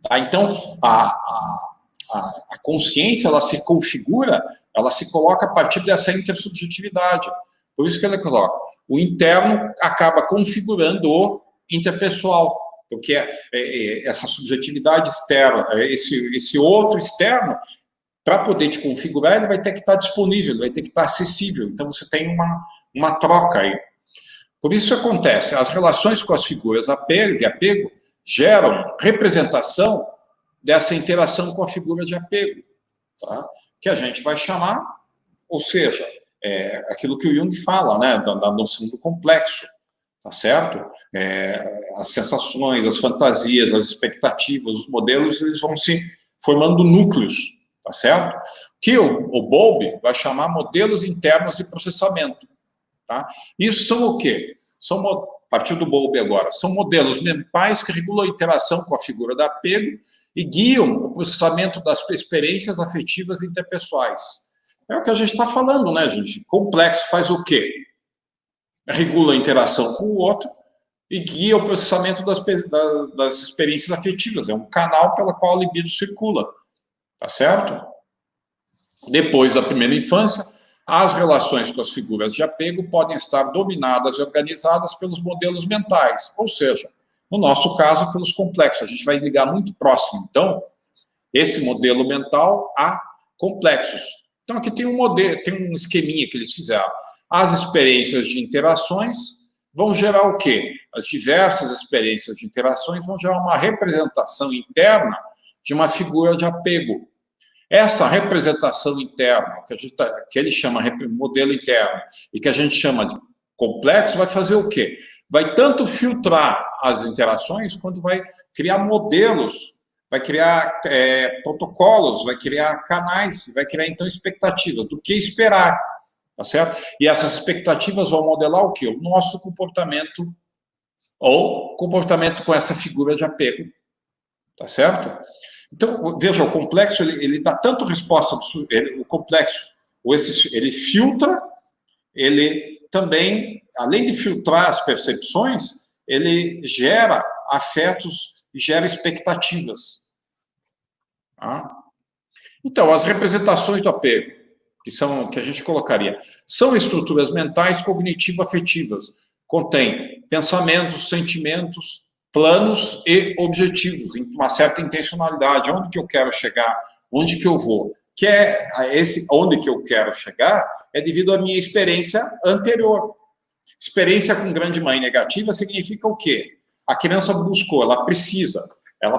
Tá? Então, a consciência, ela se configura, ela se coloca a partir dessa intersubjetividade. Por isso que ele coloca, o interno acaba configurando o interpessoal, porque essa subjetividade externa, esse outro externo, para poder te configurar, ele vai ter que estar disponível, ele vai ter que estar acessível. Então, você tem uma troca aí. Por isso acontece, as relações com as figuras de apego geram representação dessa interação com a figura de apego, tá? Que a gente vai chamar, ou seja, aquilo que o Jung fala, né, da noção do complexo, tá certo? As sensações, as fantasias, as expectativas, os modelos, eles vão se formando núcleos, tá certo? Que o Bowlby vai chamar modelos internos de processamento, tá? Isso são o quê? A partir do Bowlby agora, são modelos mentais que regulam a interação com a figura do apego e guiam o processamento das experiências afetivas interpessoais. É o que a gente está falando, né, gente? Complexo faz o quê? Regula a interação com o outro e guia o processamento das experiências afetivas. É um canal pelo qual a libido circula, tá certo? Depois da primeira infância, as relações com as figuras de apego podem estar dominadas e organizadas pelos modelos mentais, ou seja, no nosso caso, pelos complexos. A gente vai ligar muito próximo, então, esse modelo mental a complexos. Então, aqui tem um esqueminha que eles fizeram. As experiências de interações vão gerar o quê? As diversas experiências de interações vão gerar uma representação interna de uma figura de apego. Essa representação interna, que ele chama de modelo interno, e que a gente chama de complexo, vai fazer o quê? vai tanto filtrar as interações, quanto vai criar modelos, vai criar protocolos, vai criar canais, vai criar, então, expectativas do que esperar, tá certo? E essas expectativas vão modelar o quê? O nosso comportamento, ou comportamento com essa figura de apego, tá certo? Então, veja, o complexo, ele dá tanto resposta, o complexo, ele filtra, ele também, além de filtrar as percepções, ele gera afetos e gera expectativas. Tá? Então, as representações do apego, que a gente colocaria, são estruturas mentais cognitivo-afetivas, contém pensamentos, sentimentos, planos e objetivos, uma certa intencionalidade, onde que eu quero chegar, onde que eu vou. Onde que eu quero chegar é devido à minha experiência anterior. Experiência com grande mãe negativa significa o quê? A criança buscou, ela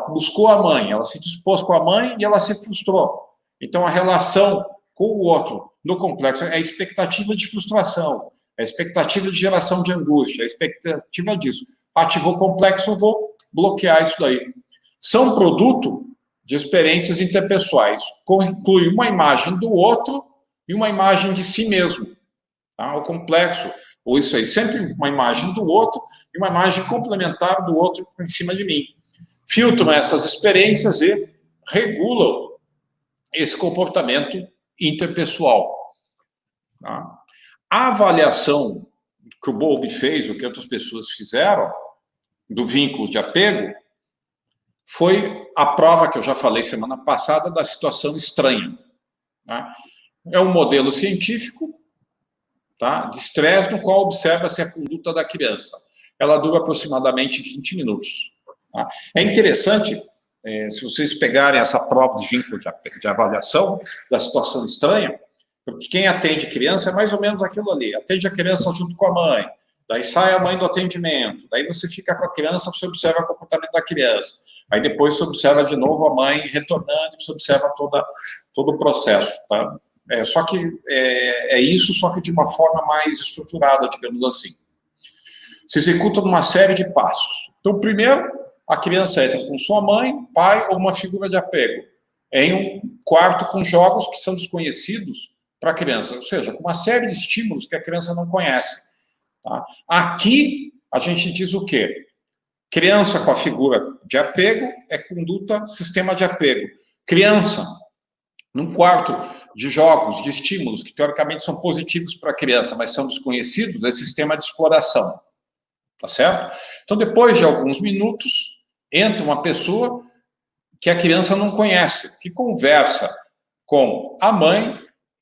buscou a mãe, ela se dispôs com a mãe e ela se frustrou. Então, a relação com o outro no complexo é a expectativa de frustração, é a expectativa de geração de angústia, é a expectativa disso. Ativou o complexo, eu vou bloquear isso daí. São produto de experiências interpessoais, inclui uma imagem do outro e uma imagem de si mesmo. Tá? O complexo, ou isso aí, sempre uma imagem do outro e uma imagem complementar do outro em cima de mim. Filtram essas experiências e regulam esse comportamento interpessoal. Tá? A avaliação que o Bowlby fez, ou que outras pessoas fizeram, do vínculo de apego, foi a prova que eu já falei semana passada da situação estranha. Tá? É um modelo científico, tá, de estresse, no qual observa-se a conduta da criança. Ela dura aproximadamente 20 minutos. Tá? É interessante, se vocês pegarem essa prova de vínculo de avaliação da situação estranha, porque quem atende criança é mais ou menos aquilo ali. Atende a criança junto com a mãe, daí sai a mãe do atendimento, daí você fica com a criança, você observa o comportamento da criança, aí depois você observa de novo a mãe retornando, você observa todo o processo. Tá? Só que isso, só que de uma forma mais estruturada, digamos assim. Se executa numa série de passos. Então, primeiro, a criança entra com sua mãe, pai ou uma figura de apego, em um quarto com jogos que são desconhecidos para a criança, ou seja, com uma série de estímulos que a criança não conhece. Tá? Aqui, a gente diz o quê? Criança com a figura de apego é conduta, sistema de apego. Criança, num quarto de jogos, de estímulos, que teoricamente são positivos para a criança, mas são desconhecidos, é sistema de exploração. Tá certo? Então, depois de alguns minutos, entra uma pessoa que a criança não conhece, que conversa com a mãe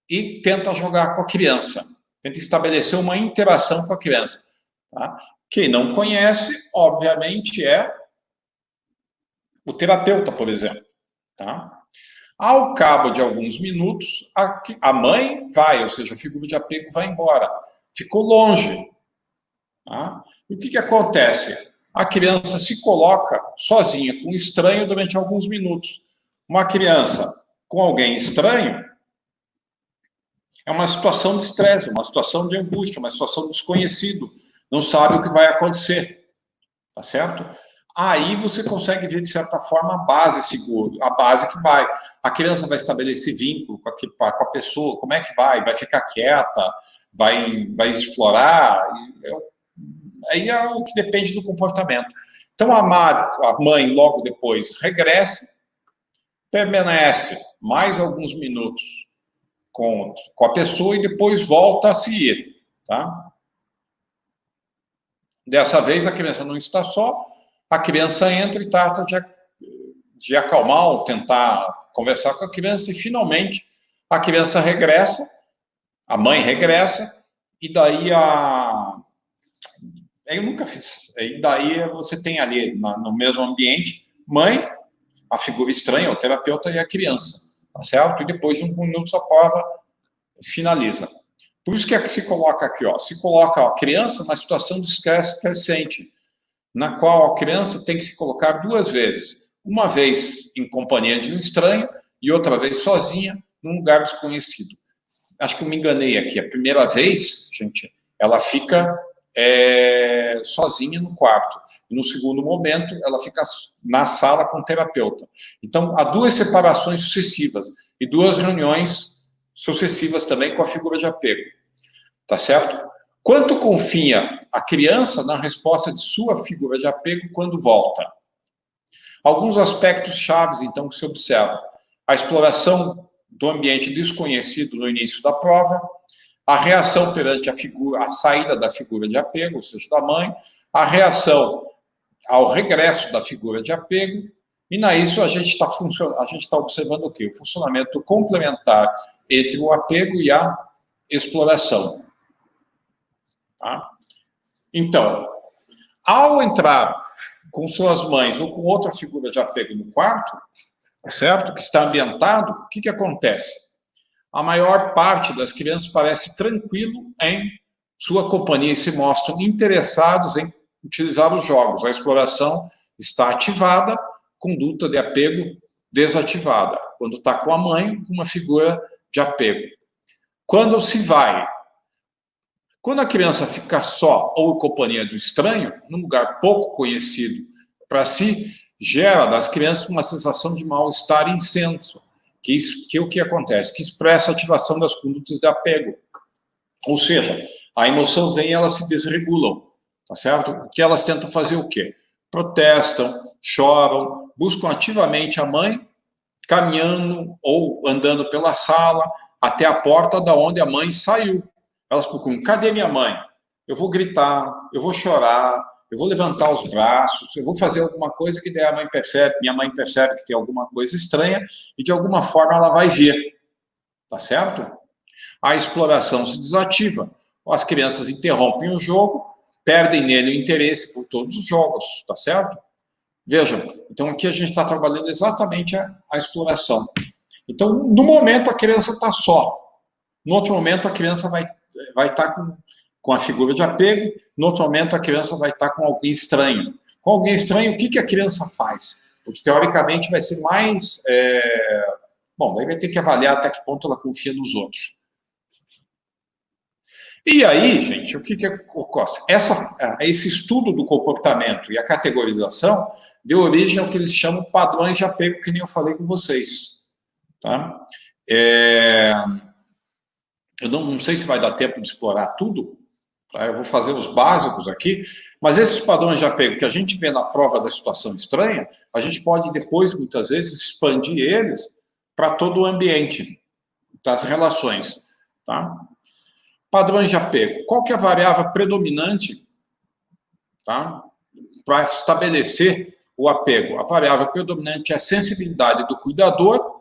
e tenta jogar com a criança, tenta estabelecer uma interação com a criança. Tá? Quem não conhece, obviamente, é o terapeuta, por exemplo. Tá? Ao cabo de alguns minutos, a mãe vai, ou seja, a figura de apego vai embora, ficou longe. Tá? E o que acontece? A criança se coloca sozinha com um estranho durante alguns minutos. Uma criança com alguém estranho é uma situação de estresse, uma situação de angústia, uma situação de desconhecido. Não sabe o que vai acontecer. Tá certo? Aí você consegue ver, de certa forma, a base segura, a base que vai. A criança vai estabelecer vínculo com a pessoa, como é que vai? Vai ficar quieta? Vai explorar? Aí é o que depende do comportamento. Então, a mãe, logo depois, regressa, permanece mais alguns minutos com a pessoa e depois volta a se ir. Tá? Dessa vez, a criança não está só, a criança entra e trata de acalmar ou tentar conversar com a criança e, finalmente, a criança regressa, a mãe regressa, e daí eu nunca fiz. E daí você tem ali, no mesmo ambiente, mãe, a figura estranha, o terapeuta e a criança, tá certo? E depois de um minuto a prova finaliza. Por isso que se coloca aqui, se coloca a criança numa situação de estresse crescente, na qual a criança tem que se colocar duas vezes. Uma vez em companhia de um estranho e outra vez sozinha, num lugar desconhecido. Acho que eu me enganei aqui. A primeira vez, gente, ela fica sozinha no quarto. E no segundo momento, ela fica na sala com o terapeuta. Então, há 2 separações sucessivas e 2 reuniões sucessivas também com a figura de apego. Tá certo? Quanto confia a criança na resposta de sua figura de apego quando volta? Alguns aspectos chaves, então, que se observam. A exploração do ambiente desconhecido no início da prova, a reação perante a saída da figura de apego, ou seja, da mãe, a reação ao regresso da figura de apego, e nisso a gente está observando o quê? O funcionamento complementar entre o apego e a exploração. Tá? Então, ao entrar com suas mães ou com outra figura de apego no quarto, certo? Que está ambientado, o que acontece? A maior parte das crianças parece tranquilo em sua companhia e se mostram interessados em utilizar os jogos. A exploração está ativada, conduta de apego desativada. Quando está com a mãe, uma figura de apego. Quando a criança fica só ou em companhia do estranho, num lugar pouco conhecido para si, gera das crianças uma sensação de mal-estar intenso, que é o que acontece? Que expressa a ativação das condutas de apego. Ou seja, a emoção vem e elas se desregulam, tá certo? Que elas tentam fazer o quê? Protestam, choram, buscam ativamente a mãe, caminhando ou andando pela sala até a porta da onde a mãe saiu. Elas procuram, cadê minha mãe? Eu vou gritar, eu vou chorar, eu vou levantar os braços, eu vou fazer alguma coisa que daí minha mãe percebe que tem alguma coisa estranha e de alguma forma ela vai ver, tá certo? A exploração se desativa, as crianças interrompem o jogo, perdem nele o interesse por todos os jogos, tá certo? Vejam, então aqui a gente está trabalhando exatamente a exploração. Então, no momento a criança está só, no outro momento a criança vai estar com a figura de apego, no outro momento a criança vai estar com alguém estranho. Com alguém estranho, o que a criança faz? Porque, teoricamente, vai ser mais... Bom, daí vai ter que avaliar até que ponto ela confia nos outros. E aí, gente, o que ocorre? Esse estudo do comportamento e a categorização deu origem ao que eles chamam de padrões de apego, que nem eu falei com vocês. Tá? Eu não sei se vai dar tempo de explorar tudo, tá? Eu vou fazer os básicos aqui, mas esses padrões de apego que a gente vê na prova da situação estranha, a gente pode depois, muitas vezes, expandir eles para todo o ambiente das relações. Tá? Padrões de apego. Qual que é a variável predominante, tá, para estabelecer o apego? A variável predominante é a sensibilidade do cuidador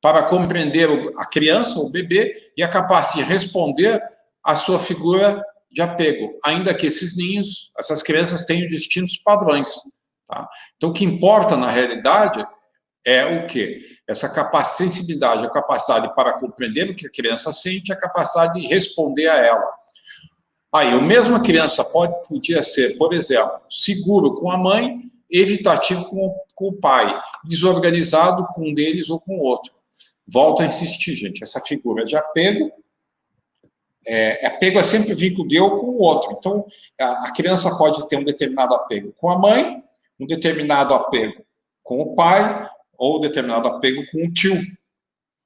para compreender a criança, o bebê, e a capacidade de responder à sua figura de apego, ainda que essas crianças tenham distintos padrões. Tá? Então, o que importa, na realidade, é o quê? Essa sensibilidade, a capacidade para compreender o que a criança sente, a capacidade de responder a ela. Aí, a mesma criança podia ser, por exemplo, seguro com a mãe, evitativo com o pai, desorganizado com um deles ou com o outro. Volto a insistir, gente, essa figura de apego, apego é sempre vínculo de eu com o outro. Então, a criança pode ter um determinado apego com a mãe, um determinado apego com o pai, ou um determinado apego com o tio.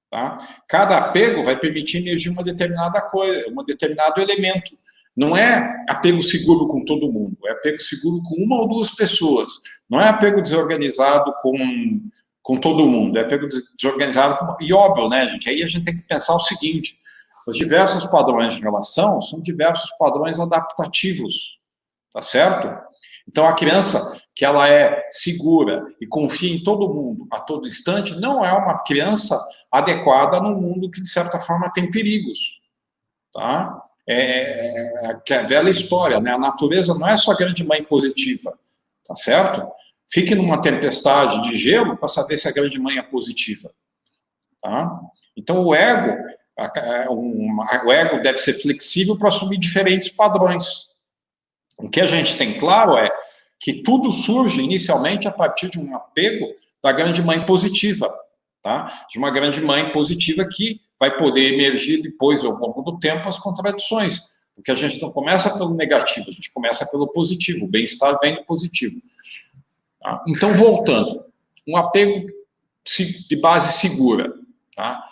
Tá? Cada apego vai permitir emergir uma determinada coisa, um determinado elemento. Não é apego seguro com todo mundo, é apego seguro com uma ou duas pessoas. Não é apego desorganizado com todo mundo, é apego desorganizado e óbvio, né, gente? Aí a gente tem que pensar o seguinte: os diversos padrões de relação são diversos padrões adaptativos, tá certo? Então, a criança que ela é segura e confia em todo mundo a todo instante não é uma criança adequada num mundo que, de certa forma, tem perigos, tá? É a velha história, né? A natureza não é só grande mãe positiva, tá certo? Fique numa tempestade de gelo para saber se a grande mãe é positiva. Tá? Então, o ego deve ser flexível para assumir diferentes padrões. O que a gente tem claro é que tudo surge inicialmente a partir de um apego da grande mãe positiva. Tá? De uma grande mãe positiva que vai poder emergir depois, ao longo do tempo, as contradições. Porque a gente não começa pelo negativo, a gente começa pelo positivo, o bem-estar vem do positivo. Tá? Então, voltando, um apego de base segura, tá?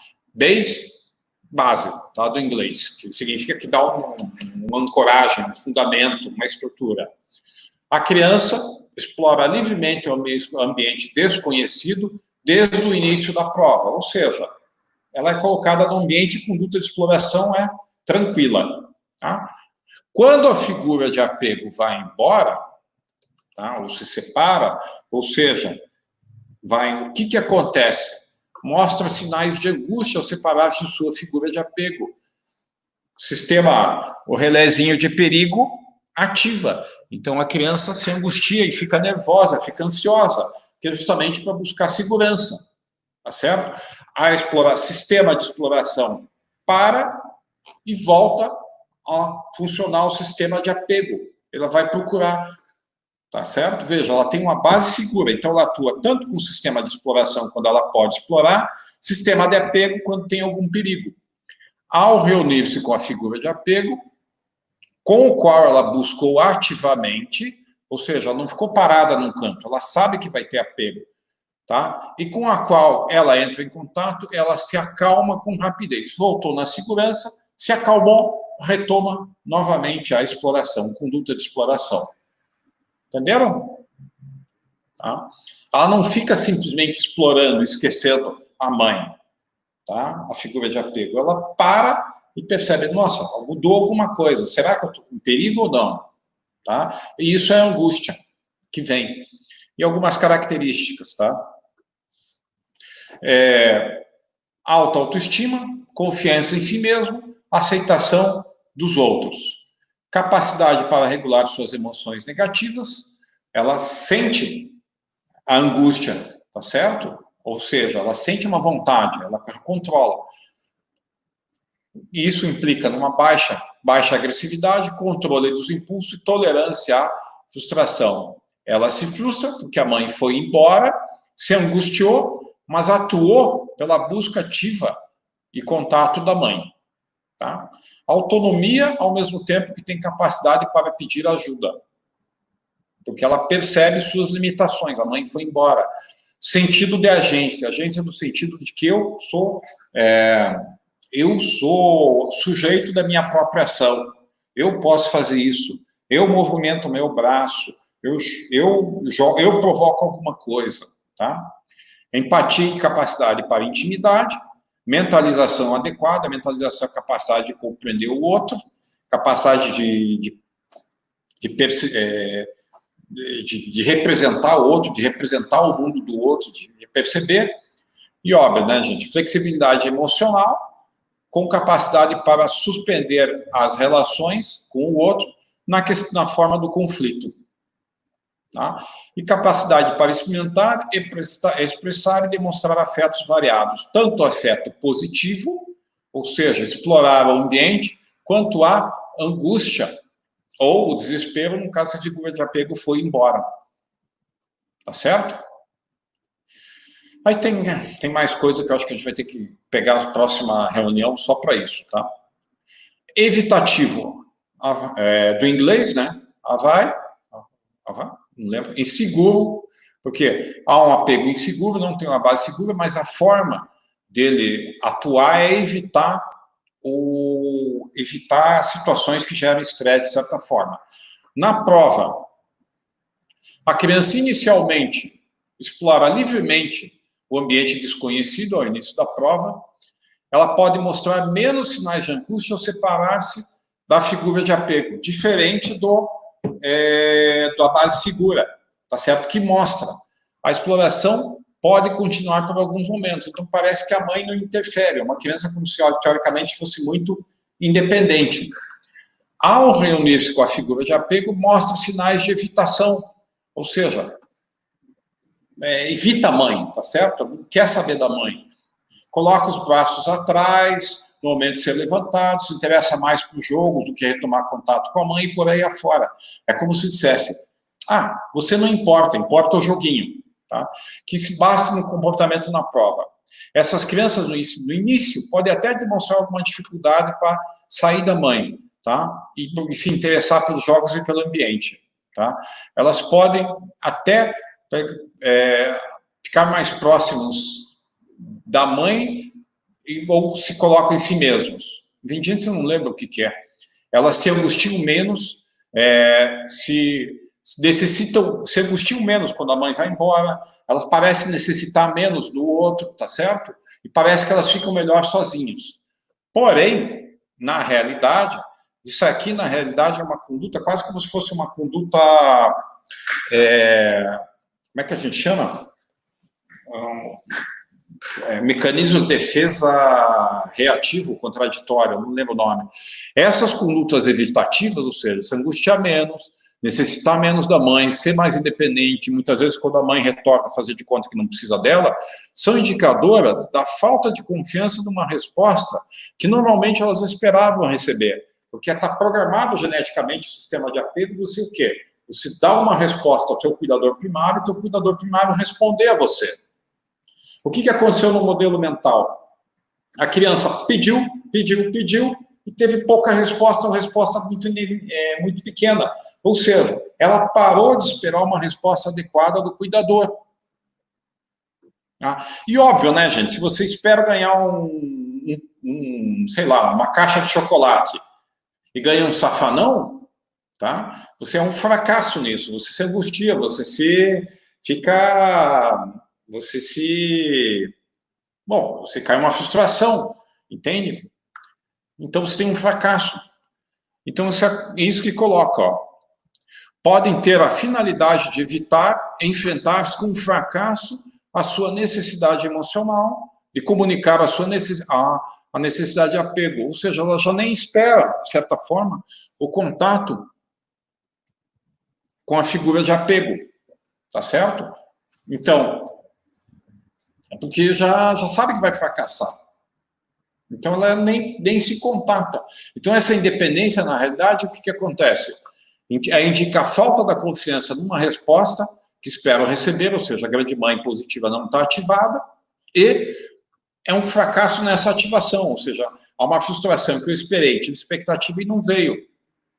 Base, tá? Do inglês, que significa que dá uma ancoragem, um fundamento, uma estrutura. A criança explora livremente o ambiente desconhecido desde o início da prova, ou seja, ela é colocada no ambiente de conduta de exploração tranquila. Tá? Quando a figura de apego vai embora, tá? Ou se separa, ou seja, o que acontece? Mostra sinais de angústia ao separar-se de sua figura de apego. O relézinho de perigo ativa. Então, a criança se angustia e fica nervosa, fica ansiosa, que é justamente para buscar segurança. Tá certo? Sistema de exploração para e volta a funcionar o sistema de apego. Ela vai procurar. Tá certo? Veja, ela tem uma base segura, então ela atua tanto com o sistema de exploração, quando ela pode explorar, sistema de apego, quando tem algum perigo. Ao reunir-se com a figura de apego, com o qual ela buscou ativamente, ou seja, ela não ficou parada num canto, ela sabe que vai ter apego, tá? E com a qual ela entra em contato, ela se acalma com rapidez. Voltou na segurança, se acalmou, retoma novamente a exploração, conduta de exploração. Entenderam? Tá? Ela não fica simplesmente explorando, esquecendo a mãe, tá? A figura de apego. Ela para e percebe, nossa, mudou alguma coisa. Será que eu estou com perigo ou não? Tá? E isso é a angústia que vem. E algumas características, tá? Alta autoestima, confiança em si mesmo, aceitação dos outros. Capacidade para regular suas emoções negativas, ela sente a angústia, tá certo? Ou seja, ela sente uma vontade, ela controla. E isso implica numa baixa agressividade, controle dos impulsos e tolerância à frustração. Ela se frustra porque a mãe foi embora, se angustiou, mas atuou pela busca ativa e contato da mãe. Tá? Autonomia, ao mesmo tempo que tem capacidade para pedir ajuda. Porque ela percebe suas limitações. A mãe foi embora. Sentido de agência. Agência no sentido de que eu sou sujeito da minha própria ação. Eu posso fazer isso. Eu movimento o meu braço. Eu provoco alguma coisa. Tá? Empatia e capacidade para intimidade. Mentalização adequada, mentalização é a capacidade de compreender o outro, capacidade de representar o outro, de representar o mundo do outro, de perceber. E óbvio, né, gente? Flexibilidade emocional, com capacidade para suspender as relações com o outro na forma do conflito. Tá? E capacidade para experimentar, expressar e demonstrar afetos variados, tanto afeto positivo, ou seja, explorar o ambiente, quanto a angústia, ou o desespero, no caso, se a figura de apego foi embora. Tá certo? Aí tem mais coisa que eu acho que a gente vai ter que pegar a próxima reunião só para isso, tá? Evitativo, do inglês, né? Avai, não lembro, inseguro, porque há um apego inseguro, não tem uma base segura, mas a forma dele atuar é evitar situações que geram estresse, de certa forma. Na prova, a criança inicialmente explora livremente o ambiente desconhecido ao início da prova, ela pode mostrar menos sinais de angústia ao separar-se da figura de apego, diferente da base segura, tá certo? Que mostra. A exploração pode continuar por alguns momentos. Então, parece que a mãe não interfere. É uma criança como se, teoricamente, fosse muito independente. Ao reunir-se com a figura de apego, mostra sinais de evitação. Ou seja, evita a mãe, tá certo? Não quer saber da mãe. Coloca os braços atrás, no momento de ser levantado, se interessa mais para os jogos do que retomar contato com a mãe e por aí afora. É como se dissesse, você não importa, importa o joguinho. Tá? Que se basta no comportamento na prova. Essas crianças, no início, podem até demonstrar alguma dificuldade para sair da mãe, tá? E se interessar pelos jogos e pelo ambiente, tá? Elas podem até ficar mais próximos da mãe ou se colocam em si mesmos. Vendintes, eu não lembro o que é. Elas se angustiam menos, se angustiam menos quando a mãe vai embora, elas parecem necessitar menos do outro, tá certo? E parece que elas ficam melhor sozinhas. Porém, na realidade, isso aqui, na realidade, é uma conduta quase como se fosse uma conduta... como é que a gente chama? Mecanismo de defesa reativo, contraditório, não lembro o nome. Essas condutas evitativas, ou seja, se angustiar menos, necessitar menos da mãe, ser mais independente, muitas vezes quando a mãe retorna, fazer de conta que não precisa dela, são indicadoras da falta de confiança numa resposta que normalmente elas esperavam receber, porque está programado geneticamente o sistema de apego, você o quê? Você dá uma resposta ao teu cuidador primário, e o teu cuidador primário responder a você. O que aconteceu no modelo mental? A criança pediu, e teve pouca resposta, uma resposta muito pequena. Ou seja, ela parou de esperar uma resposta adequada do cuidador. E óbvio, né, gente, se você espera ganhar sei lá, uma caixa de chocolate e ganha um safanão, tá? Você é um fracasso nisso, você se angustia, você cai uma frustração, entende? Então você tem um fracasso. Então é isso que coloca, ó. Podem ter a finalidade de evitar enfrentar com fracasso a sua necessidade emocional e comunicar a necessidade de apego. Ou seja, ela já nem espera, de certa forma, o contato com a figura de apego. Tá certo? Então, é porque já sabe que vai fracassar. Então, ela nem se contata. Então, essa independência, na realidade, o que acontece? Indica a falta da confiança numa resposta que esperam receber, ou seja, a grande mãe positiva não está ativada, e é um fracasso nessa ativação, ou seja, há uma frustração que eu esperei, tive expectativa e não veio,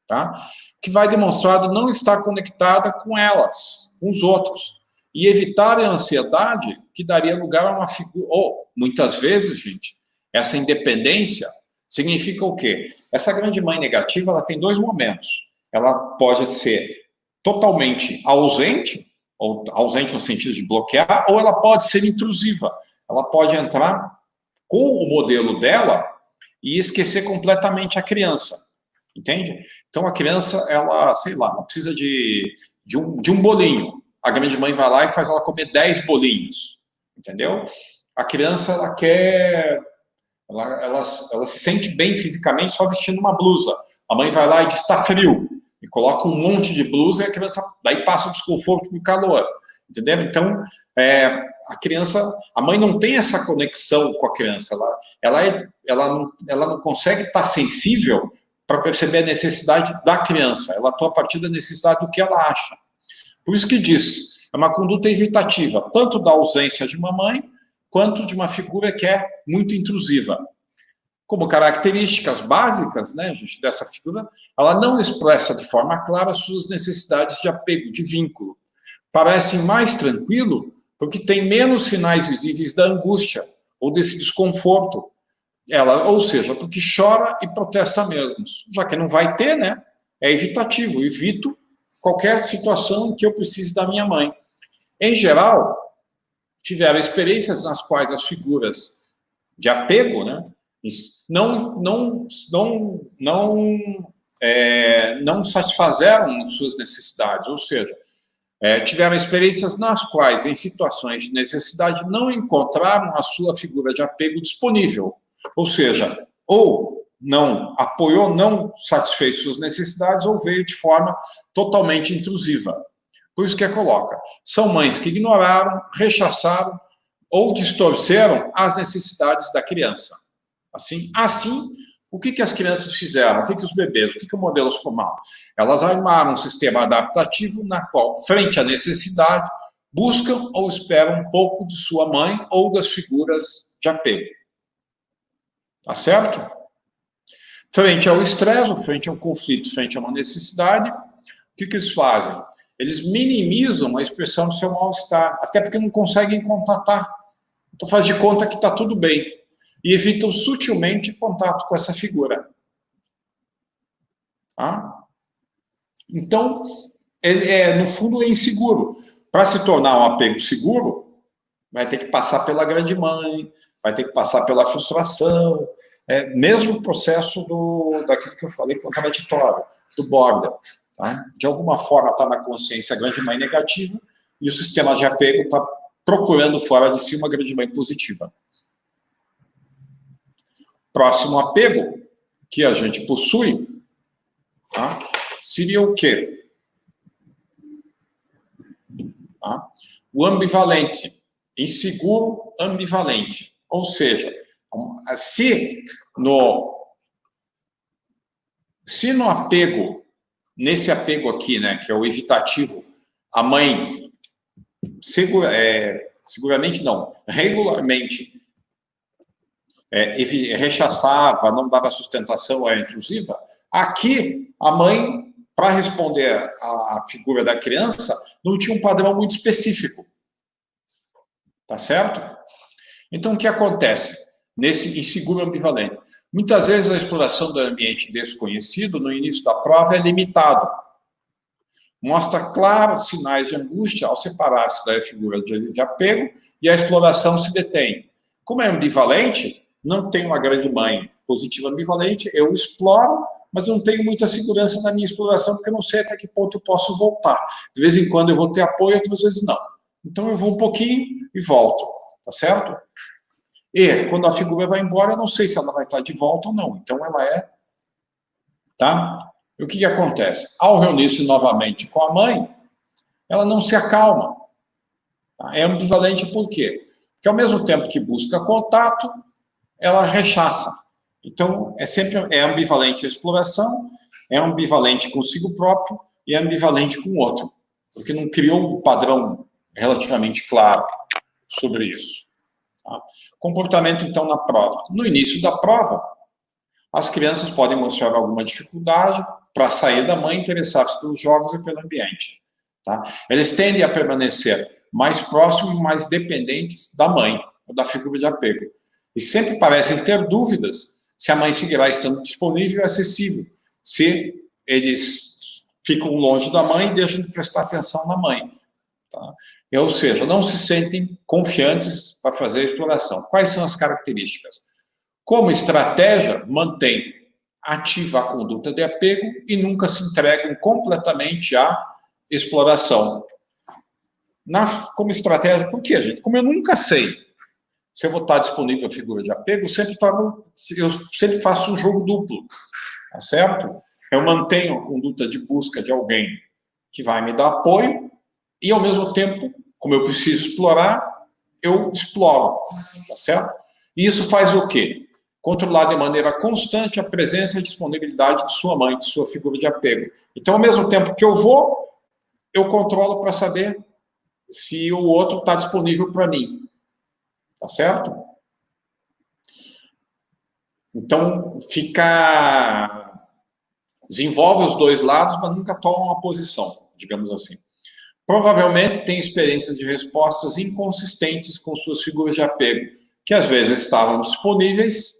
tá? Que vai demonstrado não estar conectada com elas, com os outros, e evitar a ansiedade que daria lugar a uma figura... muitas vezes, gente, essa independência significa o quê? Essa grande mãe negativa, ela tem dois momentos. Ela pode ser totalmente ausente, ou ausente no sentido de bloquear, ou ela pode ser intrusiva. Ela pode entrar com o modelo dela e esquecer completamente a criança, entende? Então, a criança, ela, sei lá, ela precisa de um bolinho. A grande mãe vai lá e faz ela comer 10 bolinhos, entendeu? A criança, ela quer... Ela se sente bem fisicamente só vestindo uma blusa. A mãe vai lá e diz, está frio, e coloca um monte de blusa e a criança daí passa o desconforto com o calor, entendeu? Então, a mãe não tem essa conexão com a criança, ela não consegue estar sensível para perceber a necessidade da criança, ela atua a partir da necessidade do que ela acha. Por isso que diz, é uma conduta evitativa, tanto da ausência de uma mãe, quanto de uma figura que é muito intrusiva. Como características básicas, né, gente, dessa figura, ela não expressa de forma clara suas necessidades de apego, de vínculo. Parece mais tranquilo porque tem menos sinais visíveis da angústia ou desse desconforto. Ou seja, porque chora e protesta mesmo. Já que não vai ter, né, é evitativo. Evito qualquer situação em que eu precise da minha mãe. Em geral, tiveram experiências nas quais as figuras de apego, né, não satisfazeram suas necessidades, ou seja, tiveram experiências nas quais, em situações de necessidade, não encontraram a sua figura de apego disponível, ou seja, ou não apoiou, não satisfez suas necessidades, ou veio de forma totalmente intrusiva. Por isso que coloca, são mães que ignoraram, rechaçaram ou distorceram as necessidades da criança. Assim, o que as crianças fizeram? O que os bebês, o que o modelo formal? Elas armaram um sistema adaptativo na qual, frente à necessidade, buscam ou esperam um pouco de sua mãe ou das figuras de apego. Tá certo? Frente ao estresse, frente ao conflito, frente a uma necessidade, o que eles fazem? Eles minimizam a expressão do seu mal-estar, até porque não conseguem contatar. Então faz de conta que está tudo bem. E evitam sutilmente contato com essa figura. Tá? Então, ele no fundo, é inseguro. Para se tornar um apego seguro, vai ter que passar pela grande mãe, vai ter que passar pela frustração, mesmo o processo daquilo que eu falei contraditório, do border. Tá? De alguma forma está na consciência a grande mãe negativa e o sistema de apego está procurando fora de si uma grande mãe positiva. Próximo apego que a gente possui, tá? Seria o quê? Tá? O ambivalente, inseguro ambivalente. Ou seja, se no apego, nesse apego aqui, né, que é o evitativo, a mãe seguramente não, regularmente rechaçava, não dava sustentação à intrusiva, aqui a mãe, para responder à figura da criança, não tinha um padrão muito específico. Tá certo? Então, o que acontece nesse inseguro ambivalente? Muitas vezes a exploração do ambiente desconhecido, no início da prova, é limitado. Mostra claros sinais de angústia ao separar-se da figura de apego e a exploração se detém. Como é ambivalente, não tem uma grande mãe positiva ambivalente, eu exploro, mas não tenho muita segurança na minha exploração, porque eu não sei até que ponto eu posso voltar. De vez em quando eu vou ter apoio, outras vezes não. Então eu vou um pouquinho e volto, tá certo? E quando a figura vai embora, eu não sei se ela vai estar de volta ou não. Então ela tá? E o que acontece? Ao reunir-se novamente com a mãe, ela não se acalma. Tá? É ambivalente por quê? Porque ao mesmo tempo que busca contato, ela rechaça. Então, é ambivalente a exploração, é ambivalente consigo próprio e é ambivalente com o outro, porque não criou um padrão relativamente claro sobre isso. Tá? Comportamento, então, na prova. No início da prova, as crianças podem mostrar alguma dificuldade para sair da mãe, interessar-se pelos jogos e pelo ambiente. Tá? Eles tendem a permanecer mais próximos e mais dependentes da mãe, ou da figura de apego. E sempre parecem ter dúvidas se a mãe seguirá estando disponível e acessível, se eles ficam longe da mãe e deixam de prestar atenção na mãe. Tá? Ou seja, não se sentem confiantes para fazer a exploração. Quais são as características? Como estratégia, mantém ativa a conduta de apego e nunca se entregam completamente à exploração. Como estratégia, por quê, gente? Como eu nunca sei se eu vou estar disponível a figura de apego, eu sempre faço um jogo duplo, tá certo? Eu mantenho a conduta de busca de alguém que vai me dar apoio e, ao mesmo tempo, como eu preciso explorar, eu exploro, tá certo? E isso faz o quê? Controlar de maneira constante a presença e a disponibilidade de sua mãe, de sua figura de apego. Então, ao mesmo tempo que eu controlo para saber se o outro está disponível para mim. Tá certo? Então, desenvolve os dois lados, mas nunca toma uma posição, digamos assim. Provavelmente tem experiências de respostas inconsistentes com suas figuras de apego, que às vezes estavam disponíveis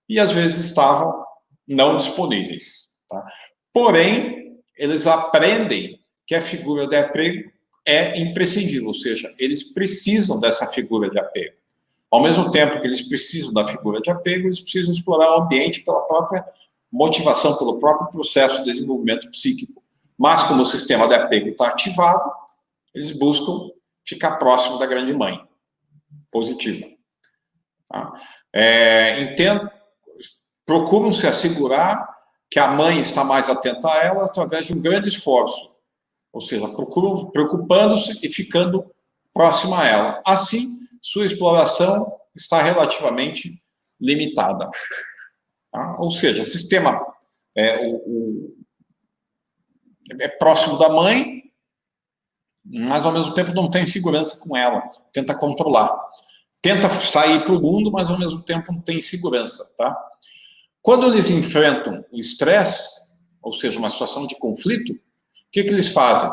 e às vezes estavam não disponíveis. Tá? Porém, eles aprendem que a figura de apego é imprescindível, ou seja, eles precisam dessa figura de apego. Ao mesmo tempo que eles precisam da figura de apego, eles precisam explorar o ambiente pela própria motivação, pelo próprio processo de desenvolvimento psíquico. Mas, como o sistema de apego está ativado, eles buscam ficar próximo da grande mãe, positiva. Tá? Procuram se assegurar que a mãe está mais atenta a ela através de um grande esforço. Ou seja, procuram preocupando-se e ficando próxima a ela. Assim, sua exploração está relativamente limitada. Tá? Ou seja, o sistema é próximo da mãe, mas ao mesmo tempo não tem segurança com ela, tenta controlar. Tenta sair para o mundo, mas ao mesmo tempo não tem segurança. Tá? Quando eles enfrentam o estresse, ou seja, uma situação de conflito, o que eles fazem?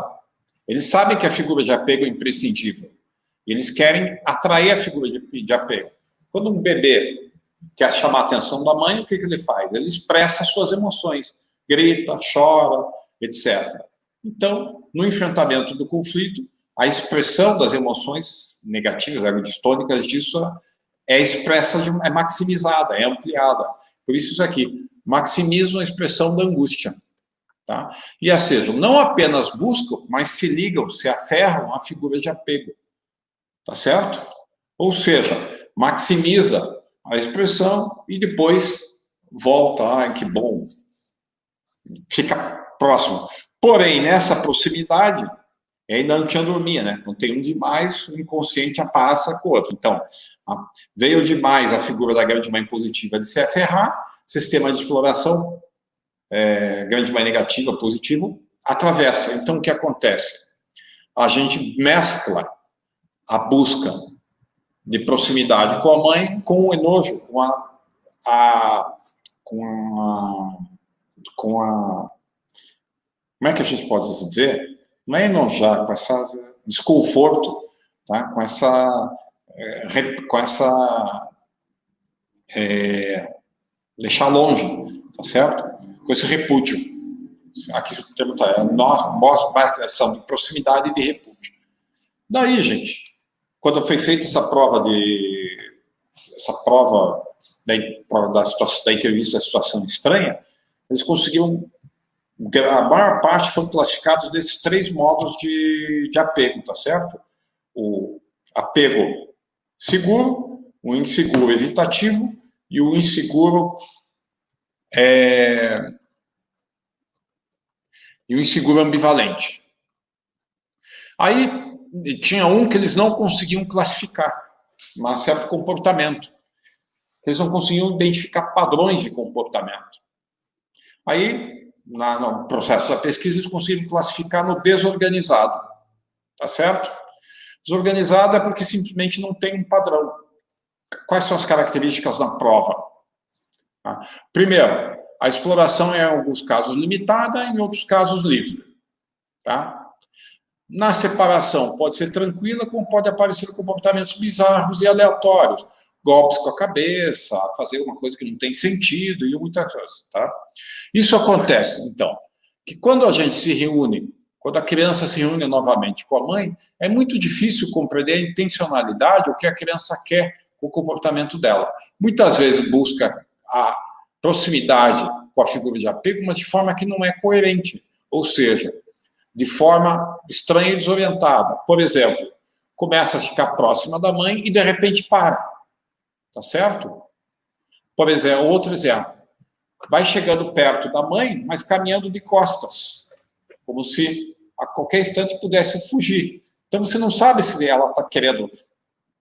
Eles sabem que a figura de apego é imprescindível. Eles querem atrair a figura de apego. Quando um bebê quer chamar a atenção da mãe, o que ele faz? Ele expressa suas emoções, grita, chora, etc. Então, no enfrentamento do conflito, a expressão das emoções negativas, distônicas disso, é expressa, é maximizada, é ampliada. Por isso aqui, maximizam a expressão da angústia. Tá? E, ou seja, não apenas buscam, mas se ligam, se aferram à figura de apego. Tá certo? Ou seja, maximiza a expressão e depois volta, que bom, fica próximo. Porém, nessa proximidade, ainda não tinha dormia, né? Então tem um demais, o inconsciente passa com o outro. Então, veio demais a figura da grande mãe positiva de se aferrar, sistema de exploração, grande mãe negativa, positivo, atravessa. Então, o que acontece? A gente mescla a busca de proximidade com a mãe, com o enojo, como é que a gente pode dizer? Não é enojar, com essa desconforto, tá? com essa deixar longe, tá certo? Com esse repúdio. Aqui o termo está, mostra mais ação de proximidade e de repúdio. Daí, gente, quando foi feita essa prova da entrevista da situação estranha, eles conseguiram, a maior parte foram classificados nesses 3 modos de apego, tá certo? O apego seguro, o inseguro evitativo e o inseguro ambivalente. Aí tinha um que eles não conseguiam classificar, um certo comportamento. Eles não conseguiam identificar padrões de comportamento. Aí, no processo da pesquisa, eles conseguiram classificar no desorganizado. Tá certo? Desorganizado é porque simplesmente não tem um padrão. Quais são as características da prova? Primeiro, a exploração é, em alguns casos, limitada, em outros casos, livre. Tá? Na separação, pode ser tranquila, como pode aparecer comportamentos bizarros e aleatórios. Golpes com a cabeça, fazer uma coisa que não tem sentido e muitas coisas. Tá? Isso acontece, então, que quando a gente se reúne, quando a criança se reúne novamente com a mãe, é muito difícil compreender a intencionalidade, o que a criança quer com o comportamento dela. Muitas vezes busca a proximidade com a figura de apego, mas de forma que não é coerente. Ou seja, de forma estranha e desorientada. Por exemplo, começa a ficar próxima da mãe e, de repente, para. Tá certo? Por exemplo, outro exemplo. Vai chegando perto da mãe, mas caminhando de costas. Como se a qualquer instante pudesse fugir. Então, você não sabe se ela está querendo...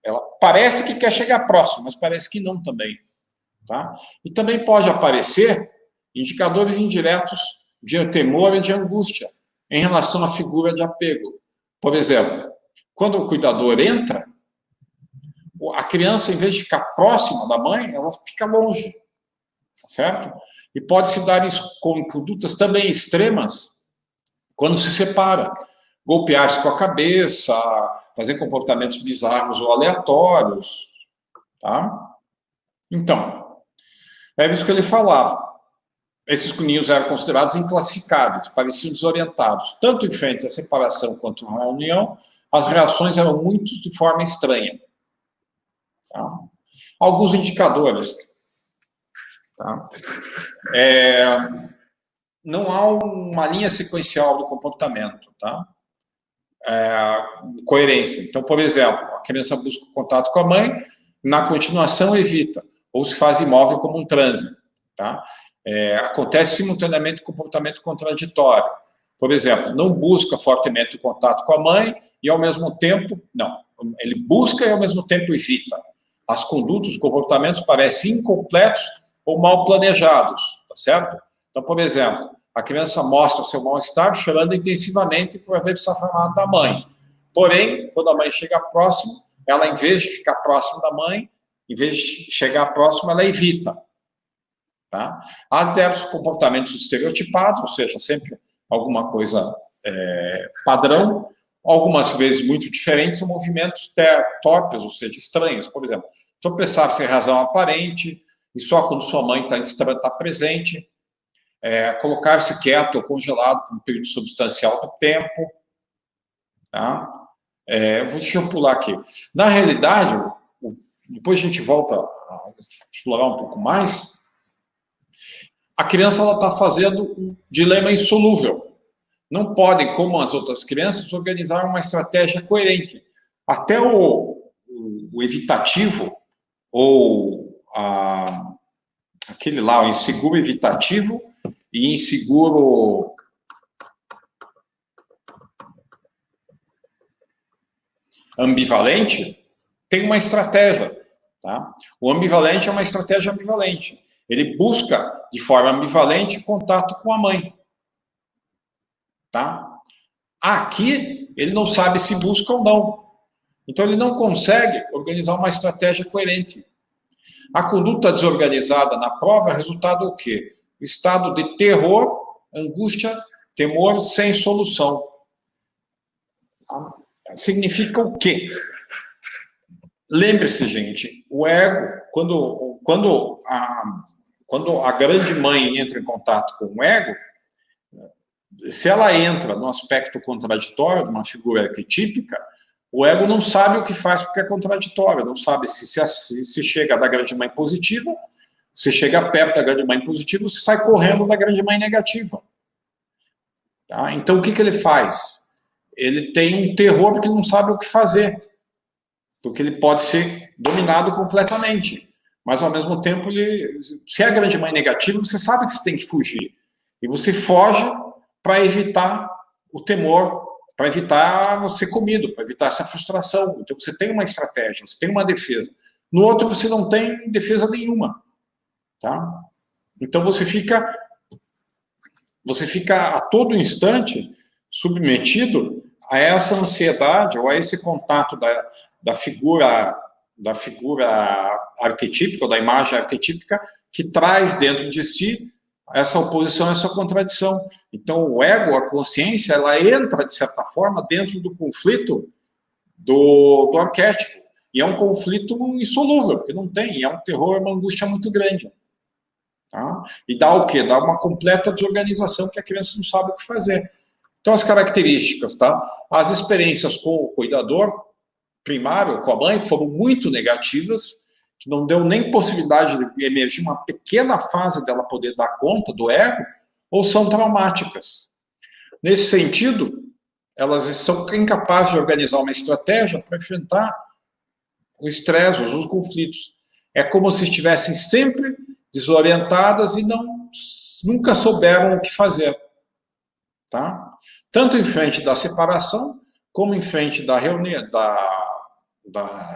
Ela parece que quer chegar próximo, mas parece que não também. Tá? E também pode aparecer indicadores indiretos de temor e de angústia em relação à figura de apego. Por exemplo, quando o cuidador entra, a criança, em vez de ficar próxima da mãe, ela fica longe, certo? E pode-se dar isso com condutas também extremas quando se separa. Golpear-se com a cabeça, fazer comportamentos bizarros ou aleatórios. Tá? Então, é isso que ele falava. Esses ninhos eram considerados inclassificáveis, pareciam desorientados. Tanto em frente à separação quanto à união, as reações eram muito de forma estranha. Tá? Alguns indicadores. Tá? Não há uma linha sequencial do comportamento. Tá? Coerência. Então, por exemplo, a criança busca contato com a mãe, na continuação evita, ou se faz imóvel como um transe. Tá? Acontece simultaneamente comportamento contraditório. Por exemplo, não busca fortemente o contato com a mãe e, ao mesmo tempo, não. Ele busca e, ao mesmo tempo, evita. As condutas, os comportamentos parecem incompletos ou mal planejados, tá certo? Então, por exemplo, a criança mostra o seu mal-estar chorando intensivamente por haver se afastado da mãe. Porém, quando a mãe chega próximo, ela, em vez de ficar próximo da mãe, em vez de chegar próximo, ela evita. Tá? Há certos comportamentos estereotipados, ou seja, sempre alguma coisa padrão, algumas vezes muito diferentes, são movimentos torpes, ou seja, estranhos. Por exemplo, tropeçar sem razão aparente, e só quando sua mãe está presente, colocar-se quieto ou congelado por um período substancial do tempo. Tá? Deixa eu pular aqui. Na realidade, depois a gente volta a explorar um pouco mais, a criança está fazendo um dilema insolúvel. Não podem, como as outras crianças, organizar uma estratégia coerente. Até o evitativo, ou aquele lá, o inseguro evitativo e inseguro ambivalente, tem uma estratégia. Tá? O ambivalente é uma estratégia ambivalente. Ele busca, de forma ambivalente, contato com a mãe. Tá? Aqui, ele não sabe se busca ou não. Então, ele não consegue organizar uma estratégia coerente. A conduta desorganizada na prova é resultado do quê? O estado de terror, angústia, temor sem solução. Significa o quê? Lembre-se, gente, o ego, quando a grande mãe entra em contato com o ego, se ela entra no aspecto contraditório de uma figura arquetípica, o ego não sabe o que faz porque é contraditório, não sabe se chega da grande mãe positiva, se chega perto da grande mãe positiva, se sai correndo da grande mãe negativa. Tá? Então, o que ele faz? Ele tem um terror porque não sabe o que fazer, porque ele pode ser dominado completamente. Mas, ao mesmo tempo, se é a grande mãe negativa, você sabe que você tem que fugir. E você foge para evitar o temor, para evitar você ser comido, para evitar essa frustração. Então, você tem uma estratégia, você tem uma defesa. No outro, você não tem defesa nenhuma. Tá? Então, você fica a todo instante submetido a essa ansiedade ou a esse contato da figura arquetípica, ou da imagem arquetípica, que traz dentro de si essa oposição, essa contradição. Então, o ego, a consciência, ela entra, de certa forma, dentro do conflito do arquétipo. E é um conflito insolúvel, porque não tem, é um terror, uma angústia muito grande. Tá? E dá o quê? Dá uma completa desorganização, que a criança não sabe o que fazer. Então, as características, tá? As experiências com o cuidador primário, com a mãe, foram muito negativas, que não deu nem possibilidade de emergir uma pequena fase dela poder dar conta do ego, ou são traumáticas. Nesse sentido, elas são incapazes de organizar uma estratégia para enfrentar o estresse, os conflitos. É como se estivessem sempre desorientadas e nunca souberam o que fazer. Tá? Tanto em frente da separação, como em frente da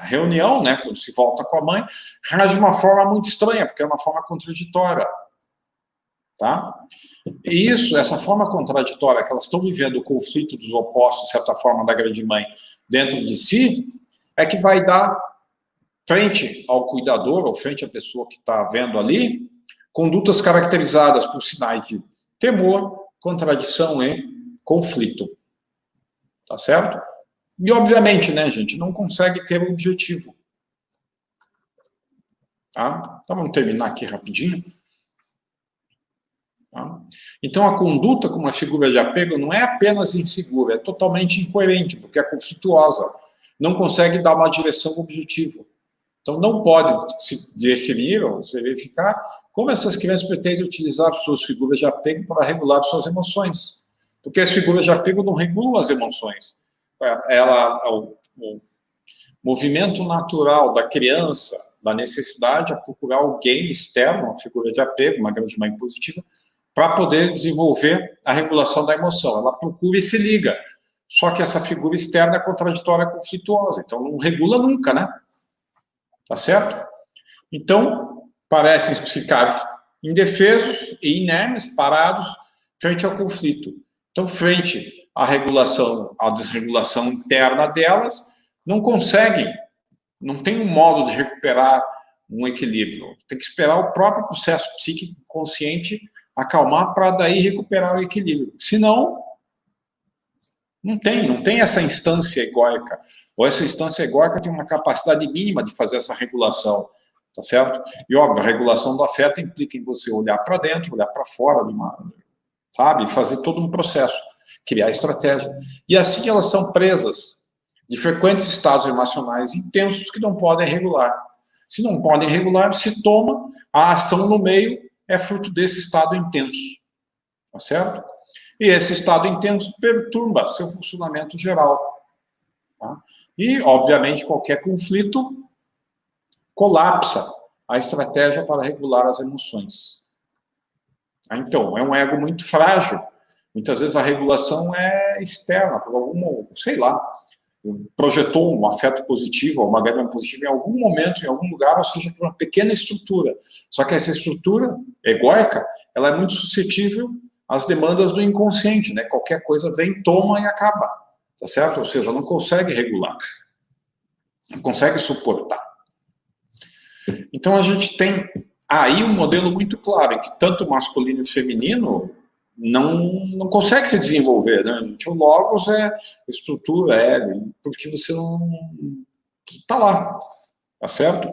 reunião, né, quando se volta com a mãe, reage de uma forma muito estranha, porque é uma forma contraditória. Tá? E essa forma contraditória, que elas estão vivendo o conflito dos opostos, de certa forma, da grande mãe dentro de si, é que vai dar, frente ao cuidador, ou frente à pessoa que está vendo ali, condutas caracterizadas por sinais de temor, contradição e conflito. Tá certo? E, obviamente, né, gente, não consegue ter um objetivo. Tá? Então, vamos terminar aqui rapidinho. Tá? Então, a conduta como uma figura de apego não é apenas insegura, é totalmente incoerente, porque é conflituosa. Não consegue dar uma direção objetiva. Então, não pode se definir ou se verificar como essas crianças pretendem utilizar suas figuras de apego para regular suas emoções. Porque as figuras de apego não regulam as emoções. O movimento natural da criança, da necessidade, é procurar alguém externo, uma figura de apego, uma grande mãe positiva, para poder desenvolver a regulação da emoção. Ela procura e se liga. Só que essa figura externa é contraditória, conflituosa. Então, não regula nunca, né? Tá certo? Então, parecem ficar indefesos e inermes, parados, frente ao conflito. Então, frente à regulação, à desregulação interna delas, não conseguem, não tem um modo de recuperar um equilíbrio. Tem que esperar o próprio processo psíquico consciente acalmar para daí recuperar o equilíbrio. Senão, não tem essa instância egóica. Ou essa instância egóica tem uma capacidade mínima de fazer essa regulação, tá certo? E, óbvio, a regulação do afeto implica em você olhar para dentro, olhar para fora, sabe? Fazer todo um processo, criar estratégia. E assim elas são presas de frequentes estados emocionais intensos que não podem regular. Se não podem regular, se toma, a ação no meio é fruto desse estado intenso, tá certo? E esse estado intenso perturba seu funcionamento geral. Tá? E, obviamente, qualquer conflito colapsa a estratégia para regular as emoções. Então, é um ego muito frágil. Muitas vezes a regulação é externa, por algum, sei lá, projetou um afeto positivo, uma gama positiva em algum momento, em algum lugar, ou seja, por uma pequena estrutura. Só que essa estrutura egóica, ela é muito suscetível às demandas do inconsciente, né? Qualquer coisa vem, toma e acaba, tá certo? Ou seja, não consegue regular, não consegue suportar. Então a gente tem aí um modelo muito claro, em que tanto o masculino e o feminino não consegue se desenvolver, né, gente? O logos é estrutura, porque você não está lá, tá certo?